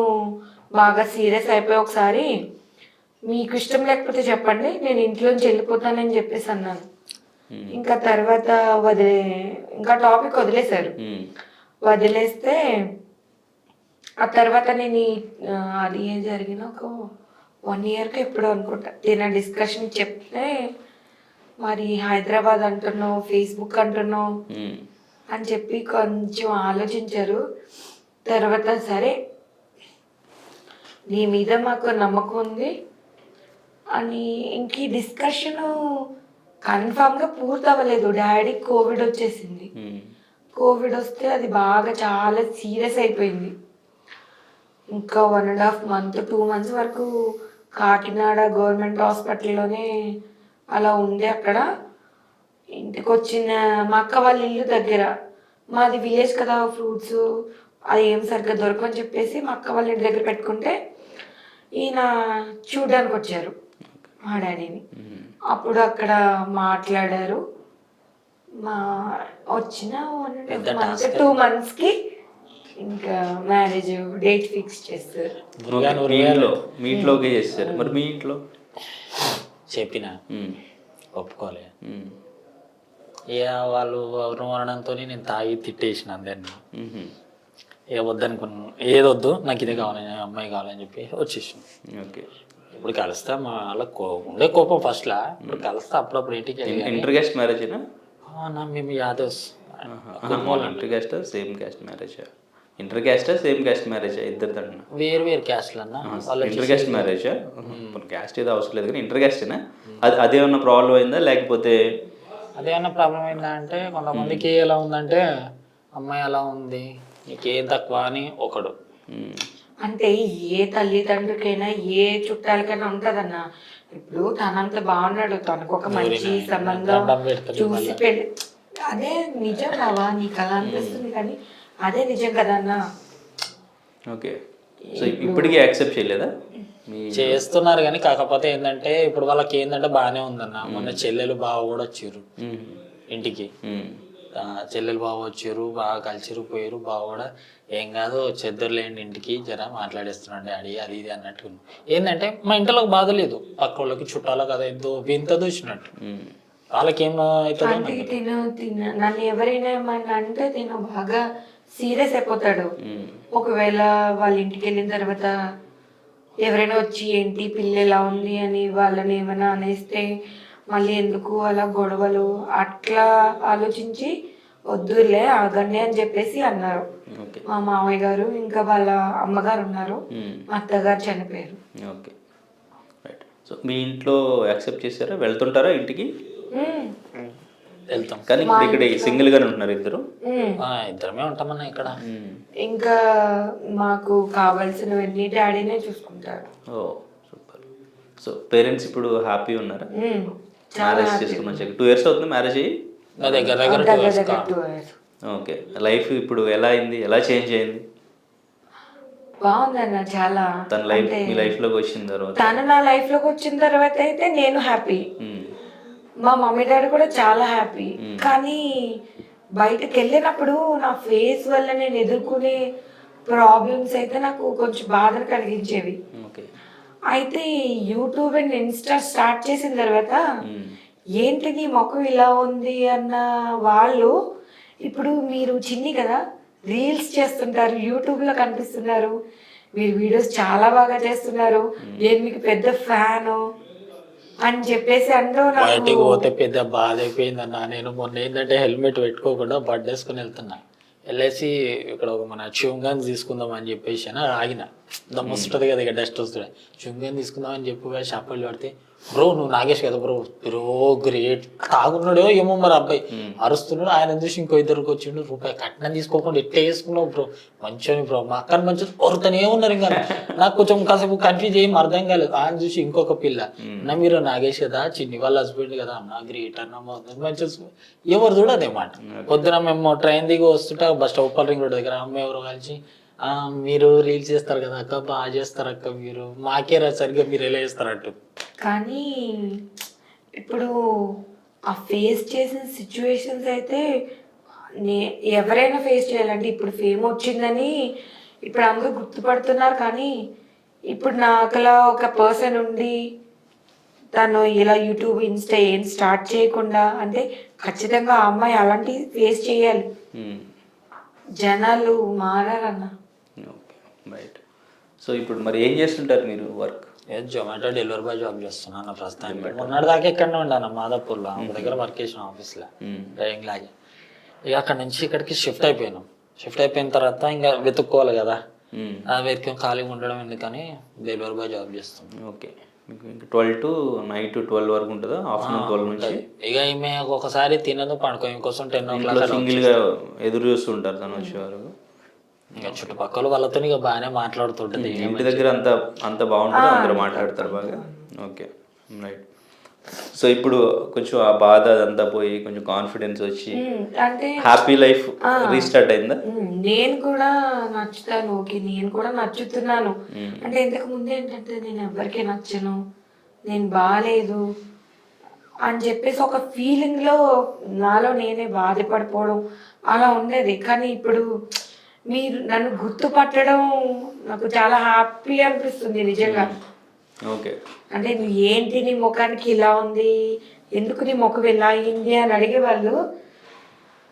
బాగా సీరియస్ అయిపోయి ఒకసారి మీకు ఇష్టం లేకపోతే చెప్పండి నేను ఇంట్లోంచి వెళ్ళిపోతానని చెప్పేసి అన్నాను. ఇంకా తర్వాత ఇంకా టాపిక్ వదిలేశారు. వదిలేస్తే ఆ తర్వాత నేను అది ఏం జరిగిన ఒక 1 yearకి ఎప్పుడు అనుకుంటా తిన డిస్కషన్ చెప్తే మరి హైదరాబాద్ అంటున్నావు, ఫేస్బుక్ అంటున్నావు అని చెప్పి కొంచెం ఆలోచించారు. తర్వాత సరే నీ మీద మాకు నమ్మకం ఉంది అని ఇంక ఈ డిస్కషన్ కన్ఫామ్గా పూర్తి అవ్వలేదు. డాడీ కోవిడ్ వచ్చేసింది. కోవిడ్ వస్తే అది బాగా చాలా సీరియస్ అయిపోయింది. ఇంకా 1.5 month 2 months వరకు కాకినాడ గవర్నమెంట్ హాస్పిటల్లోనే అలా ఉండే. అక్కడ ఇంటికి వచ్చిన మా అక్క వాళ్ళ ఇల్లు దగ్గర, మాది విలేజ్ కదా, ఫ్రూట్స్ అది ఏం సరిగ్గా దొరకని చెప్పేసి మా అక్క వాళ్ళ ఇంటి దగ్గర పెట్టుకుంటే ఈయన చూడడానికి వచ్చారు మా డాడీని. అప్పుడు అక్కడ మాట్లాడారు. మా వచ్చిన 2 monthsకి ఇంకా మ్యారేజ్ డేట్ ఫిక్స్ చేస్తారు. మీ ఇంట్లోకి చేస్తారు. మరి మీ ఇంట్లో చెప్పిన ఒప్పుకోలే. ఇక వాళ్ళు వరణంతో నేను తాగి తిట్టేసిన అందరినీ. ఇక వద్దనుకున్నాను, ఏదొద్దు నాకు ఇదే కావాలని, అమ్మాయి కావాలని చెప్పి వచ్చేసాను. ఓకే. ఇప్పుడు కలుస్తా, మా వాళ్ళకి ఉండే కోపం ఫస్ట్లా, ఇప్పుడు కలుస్తా అప్పుడప్పుడు ఇంటికి వెళ్ళి. ఇంటర్ క్యాస్ట్ మ్యారేజేనా? మేము Yadavs. Inter caste same caste marriage? Inter caste same caste marriage ఇద్దరు అన్న? వేరు వేరు క్యాస్ట్లు అన్న. Inter caste marriage? క్యాస్ట్ ఏదో అవసరం లేదు కానీ ఇంటర్ క్యాస్టేనా? అదేమన్నా ప్రాబ్లం అయిందా లేకపోతే? అదేమన్నా ప్రాబ్లం అయిందా అంటే కొంతమందికి ఎలా ఉందంటే అమ్మాయి ఎలా ఉంది నీకేం తక్కువ అని ఒకడు. అంటే ఏ తల్లిదండ్రులకైనా ఏ చుట్టాలకైనా ఉంటదన్న. ఇప్పుడు తనంత బాగున్నాడు, తనకు ఒక మంచి సంబంధం చూసి పెళ్ళి, అదే నిజం కావా నీకు అలా అనిపిస్తుంది కానీ అదే నిజం కదన్నా. ఓకే. సో ఇప్పటికీ యాక్సెప్ట్ చేయలేదా? చేస్తున్నారు కానీ కాకపోతే ఏంటంటే ఇప్పుడు వాళ్ళకి ఏంటంటే బాగానే ఉందన్న. మొన్న చెల్లెలు బావ కూడా వచ్చారు ఇంటికి. చెల్లెలు బావ వచ్చారు, బాగా కలిసిరు పోయారు. బావ కూడా ఏం కాదు చెద్దరులేండి ఇంటికి జర మాట్లాడేస్తున్నాడు డాడీ అది ఇది అన్నట్టు. ఏంటంటే మా ఇంట్లో బాధ లేదు, పక్క వాళ్ళకి చుట్టాలకు కదా ఎంతో వింత చూసినట్టు. వాళ్ళకేం అవుతుంది, నన్ను ఎవరైనా ఏమన్నా అంటే తిను బాగా సీరియస్ అయిపోతాడు. ఒకవేళ వాళ్ళ ఇంటికి వెళ్ళిన తర్వాత ఎవరైనా వచ్చి ఏంటి పిల్ల ఎలా ఉంది అని వాళ్ళని ఏమైనా అనేస్తే మళ్ళీ ఎందుకు అలా గొడవలు అట్లా ఆలోచించి వద్దులే ఆగండి అని చెప్పేసి అన్నారు. మా మామయ్య గారు ఇంకా వాళ్ళ అమ్మగారు ఉన్నారు, మా అత్తగారు చనిపోయారు. Okay right. సో మీ ఇంట్లో యాక్సెప్ట్ చేశారా? వెళ్తుంటారా ఇంటికి? వెళ్తాం కానీ ఇక్కడ సింగిల్ గానే ఉంటున్నారు ఇద్దరు? ఇద్దరమే ఉంటామన్నా ఇక్కడ. ఇంకా మాకు కావాల్సినవన్నీ డాడీనే చూసుకుంటారు. ఓ సూపర్. సో పేరెంట్స్ ఇప్పుడు హ్యాపీ ఉన్నారా? మ్యారేజ్ చేసుకున్న 2 years అవుతుంది మ్యారేజ్ అయ్యి? దగ్గర దగ్గర 2 years. ఓకే. లైఫ్ ఇప్పుడు ఎలా అయింది, ఎలా చేంజ్ అయింది? బాగుందన్న చాలా. తన లైఫ్ మీ లైఫ్ లోకి వచ్చిన తర్వాత, తను నా లైఫ్ లోకి వచ్చిన తర్వాత అయితే నేను హ్యాపీ, మా మమ్మీ డాడీ కూడా చాలా హ్యాపీ. కానీ బయటకు వెళ్ళినప్పుడు నా ఫేస్ వల్ల నేను ఎదుర్కొనే ప్రాబ్లమ్స్ అయితే నాకు కొంచెం బాధను కలిగించేవి. అయితే యూట్యూబ్ అండ్ ఇన్స్టా స్టార్ట్ చేసిన తర్వాత ఏంటి నీ ముఖం ఇలా ఉంది అన్న వాళ్ళు ఇప్పుడు మీరు చిన్ని కదా రీల్స్ చేస్తుంటారు, యూట్యూబ్లో కనిపిస్తున్నారు, మీరు వీడియోస్ చాలా బాగా చేస్తున్నారు, నేను మీకు పెద్ద ఫ్యాను అని చెప్పేసి అందరూ బయటికి పోతే పెద్ద బాధ అయిపోయిందన్న. నేను మొన్న ఏంటంటే హెల్మెట్ పెట్టుకోకుండా బడ్ వేసుకుని వెళ్తున్నా, వెళ్ళేసి ఇక్కడ ఒక మన చ్యూంగన్స్ తీసుకుందాం అని చెప్పేసి ఆగిన. దమ్మొస్తుంటుంది కదా ఇక డస్ట్ వస్తుంది. చుంగం తీసుకుందామని చెప్పి షాపులు పడితే బ్రో నువ్వు నాగేష్ కదా బ్రో గ్రేట్ తాగున్నాడో ఏమో మరి అబ్బాయి అరుస్తున్నాడు. ఆయన చూసి ఇంకో ఇద్దరికి వచ్చిండు, రూపాయి కట్నం తీసుకోకుండా ఎట్లా వేసుకున్నావు బ్రో మంచిగా బ్రో. మా అక్కని మంచిగా కొరతనే ఉన్నారు. ఇంకా నాకు కొంచెం కాసేపు కన్ఫ్యూజ్ ఏం అర్థం కాలేదు. ఆయన చూసి ఇంకొక పిల్ల అన్న మీరు నాగేష్ కదా చిన్ని వాళ్ళ హస్బెండ్ కదా అన్న గ్రేట్ అన్న మంచిగా ఎవరు చూడదేమాట. పొద్దున మేము ట్రైన్ దిగి వస్తుంటే బస్ స్టాప్ రింగ్ రోడ్ దగ్గర అమ్మ ఎవరు కలిసి మీరు రీల్స్ చేస్తారు కదా అక్క బాగా చేస్తారు అక్క మీరు మాకే సరిగ్గా మీరు ఎలా చేస్తారట్టు. కానీ ఇప్పుడు ఆ ఫేస్ చేసిన సిచ్యువేషన్స్ అయితే ఎవరైనా ఫేస్ చేయాలంటే ఇప్పుడు ఫేమ్ వచ్చిందని ఇప్పుడు అందరూ గుర్తుపడుతున్నారు. కానీ ఇప్పుడు నాకులా ఒక పర్సన్ ఉండి తను ఇలా యూట్యూబ్ ఇన్స్టా ఏం స్టార్ట్ చేయకుండా అంటే ఖచ్చితంగా ఆ అమ్మాయి అలాంటి ఫేస్ చేయాలి. జనాలు మారారన్న. రైట్. సో ఇప్పుడు మరి ఏం చేస్తుంటారు మీరు work? Zomato delivery boy job చేస్తున్నాను ప్రస్తుతానికి. మొన్నటి దాకా ఇక్కడనే ఉన్నాను మాదాపూర్లో, ఒక దగ్గర వర్క్ చేసిన ఆఫీస్లో డ్రైవింగ్ లాగే. ఇక అక్కడ నుంచి ఇక్కడికి షిఫ్ట్ అయిపోయాను. షిఫ్ట్ అయిపోయిన తర్వాత ఇంకా వెతుక్కోవాలి కదా, వెతుకుని ఖాళీగా ఉండడం ఎందుకని డెలివరీ బాయ్ జాబ్ చేస్తున్నాను. ఓకే. మీకు ఇంకా 12 to నైట్ 12 వరకు ఉంటుందా? ఆఫ్టర్నూన్ 12 నుంచి ఇక ఈమె ఒకసారి తినదు పడుకో ఇంకోసం 10 o'clock సింగిల్గా ఎదురు చూస్తుంటారు తను వచ్చే వరకు. ఇంకా చుట్టుపక్కల వాళ్ళతో ఇక బాగానే మాట్లాడుతుంటది. ఇంటి దగ్గర అంత బాగుంటుంది, అందరూ మాట్లాడతారు బాగా. Okay right. సో ఇప్పుడు కొంచెం ఆ బాధ అదంతా పోయి కొంచెం కాన్ఫిడెన్స్ వచ్చి అంటే హ్యాపీ లైఫ్ రీస్టార్ట్ అయిందా? నేను కూడా నచ్చుతాను, ఓకే నేను కూడా నచ్చుతున్నాను. అంటే ఇంతకు ముందు ఏంటంటే నేను ఎవరికి నచ్చను, నేను బాగాలేదు అని చెప్పేసి ఒక ఫీలింగ్లో నాలో నేనే బాధపడిపోవడం అలా ఉండేది. కానీ ఇప్పుడు మీరు నన్ను గుర్తుపట్టడం నాకు చాలా హ్యాపీ అనిపిస్తుంది నిజంగా. ఓకే. అంటే నువ్వు ఏంటి నీ ముఖానికి ఇలా ఉంది, ఎందుకు నీ ముఖం ఇలా అయింది అని అడిగేవాళ్ళు.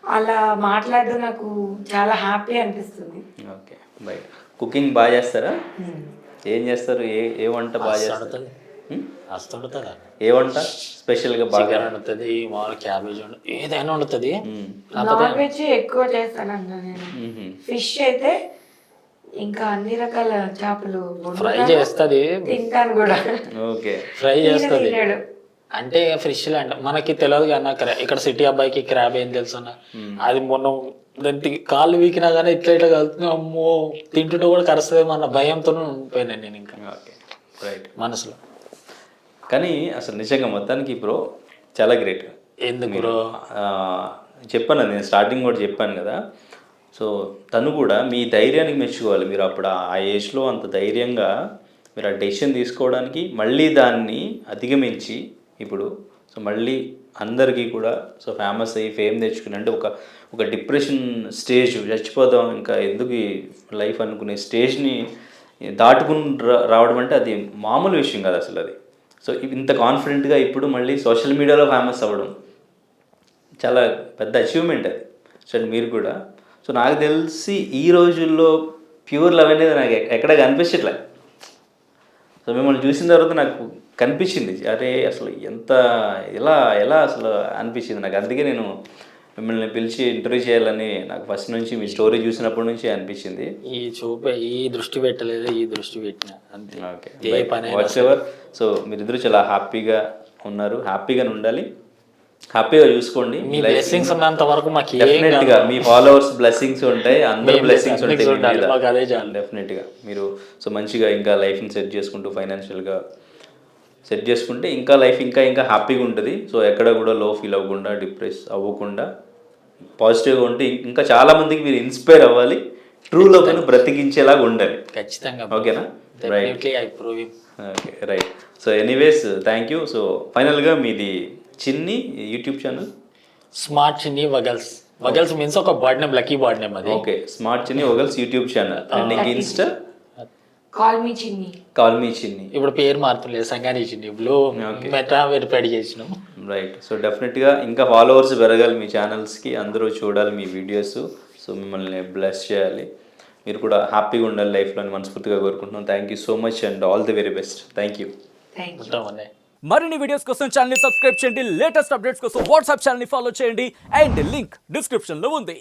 అలా మాట్లాడడం నాకు చాలా హ్యాపీ అనిపిస్తుంది. Okay right. కుకింగ్ బాగా చేస్తారా? ఏం చేస్తారు? ఏ వంట బాగా చేస్తారు? వస్తుంటుంది. ఏ వంట స్పెషల్గా బాగా వండుతుంది? మామూలు క్యాబేజ్ ఏదైనా వండుతుంది. నాన్ వెజ్ ఎక్కువ చేస్తానన్న నేను. ఫిష్ అయితే ఇంకా అన్ని రకాల చేపలు ఫ్రై చేస్తుంది, తింటాను కూడా. ఓకే. ఫ్రై చేస్తుంది అంటే ఫ్రెష్ అంటే మనకి తెలియదు కానీ ఇక్కడ సిటీ అబ్బాయికి క్రాబ్ ఏం తెలుసు అన్న. అది మొన్న దానికి కాళ్ళు వీకినా కానీ ఇట్లా ఇట్లా కలుగుతుంది, అమ్మో తింటుంటే కూడా కరుస్తుంది అన్న భయంతో ఉండిపోయినాను నేను ఇంకా. Okay right. మనసులో కానీ అసలు నిజంగా మొత్తానికి బ్రో చాలా గ్రేట్. ఎందుకు బ్రో చెప్పాను నేను స్టార్టింగ్ కూడా చెప్పాను కదా. సో తను కూడా మీ ధైర్యానికి మెచ్చుకోవాలి. మీరు అప్పుడు ఆ ఏజ్లో అంత ధైర్యంగా మీరు ఆ డెసిషన్ తీసుకోవడానికి మళ్ళీ దాన్ని అధిగమించి ఇప్పుడు సో మళ్ళీ అందరికీ కూడా సో ఫేమస్ అయ్యి ఫేమ్ తెచ్చుకుని అంటే ఒక డిప్రెషన్ స్టేజ్ చచ్చిపోదాం ఇంకా ఎందుకు ఈ లైఫ్ అనుకునే స్టేజ్ని దాటుకుని రావడం అంటే అది మామూలు విషయం కాదు అసలు అది. సో ఇంత కాన్ఫిడెంట్గా ఇప్పుడు మళ్ళీ సోషల్ మీడియాలో ఫేమస్ అవ్వడం చాలా పెద్ద అచీవ్మెంట్ అది. సో మీరు కూడా సో నాకు తెలిసి ఈ రోజుల్లో ప్యూర్ లవ్ అనేది నాకు ఎక్కడ కనిపించట్లే. సో మిమ్మల్ని చూసిన తర్వాత నాకు కనిపించింది అరే అసలు ఎలా అసలు అనిపించింది నాకు. అందుకే నేను మిమ్మల్ని పిలిచి ఇంటర్వ్యూ చేయాలని నాకు ఫస్ట్ నుంచి మీ స్టోరీ చూసినప్పటి నుంచి అనిపించింది. ఈ దృష్టి పెట్టలేదు, ఈ దృష్టి పెట్టిన అంతే. Okay what's ever. సో మీరిద్దరూ చాలా హ్యాపీగా ఉన్నారు, హ్యాపీగా ఉండాలి, హ్యాపీగా చూసుకోండి. మీ బ్లెస్సింగ్స్ ఉన్నంత వరకు మాకు డెఫినెట్గా మీ ఫాలోవర్స్ బ్లెస్సింగ్స్ ఉంటాయి, అందరు బ్లెస్సింగ్స్ ఉంటాయి డెఫినెట్గా. మీరు సో మంచిగా ఇంకా లైఫ్ని సెట్ చేసుకుంటూ ఫైనాన్షియల్గా సెట్ చేసుకుంటే ఇంకా లైఫ్ ఇంకా హ్యాపీగా ఉంటుంది. సో ఎక్కడ కూడా లో ఫీల్ అవ్వకుండా డిప్రెస్ అవ్వకుండా పాజిటివ్గా ఉంటే ఇంకా చాలామందికి మీరు ఇన్స్పైర్ అవ్వాలి, ట్రూ లవ్ను బ్రతికించేలాగా ఉండాలి ఖచ్చితంగా. ఓకేనా? Right. Okay right. So anyways thank you. So ఫైనల్గా మీది చిన్ని యూట్యూబ్ ఛానల్ స్మార్ట్ చిన్ని వగల్స్ మీన్స్ ఒక bird name, lucky bird name అది. ఓకే స్మార్ట్ చిన్ని వగల్స్ యూట్యూబ్ ఛానల్ అండ్ ఇంకా ఇన్స్టా కాల్ మీ చిన్ని. ఇప్పుడు పేరు మారుతులేదు, సంగాని చిన్ని బ్లూ మెటా వెరిఫైడ్ చేసినాం. రైట్. సో డెఫినెట్గా ఇంకా ఫాలోవర్స్ పెరగాలి మీ ఛానల్స్కి, అందరూ చూడాలి మీ వీడియోస్. సో మిమ్మల్ని బ్లెస్ చేయాలి, మీరు కూడా హ్యాపీగా ఉండాలి లైఫ్లో అని మనస్ఫూర్తిగా కోరుకుంటున్నాం. Thank you so much and all the very best. Thank you. మరిన్ని వీడియోస్ కోసం ఛానల్ ని సబ్స్క్రైబ్ చేయండి, లేటెస్ట్ అప్డేట్స్ కోసం వాట్సాప్ ఛానల్ ని ఫాలో చేయండి అండ్ లింక్ డిస్క్రిప్షన్ లో ఉంది.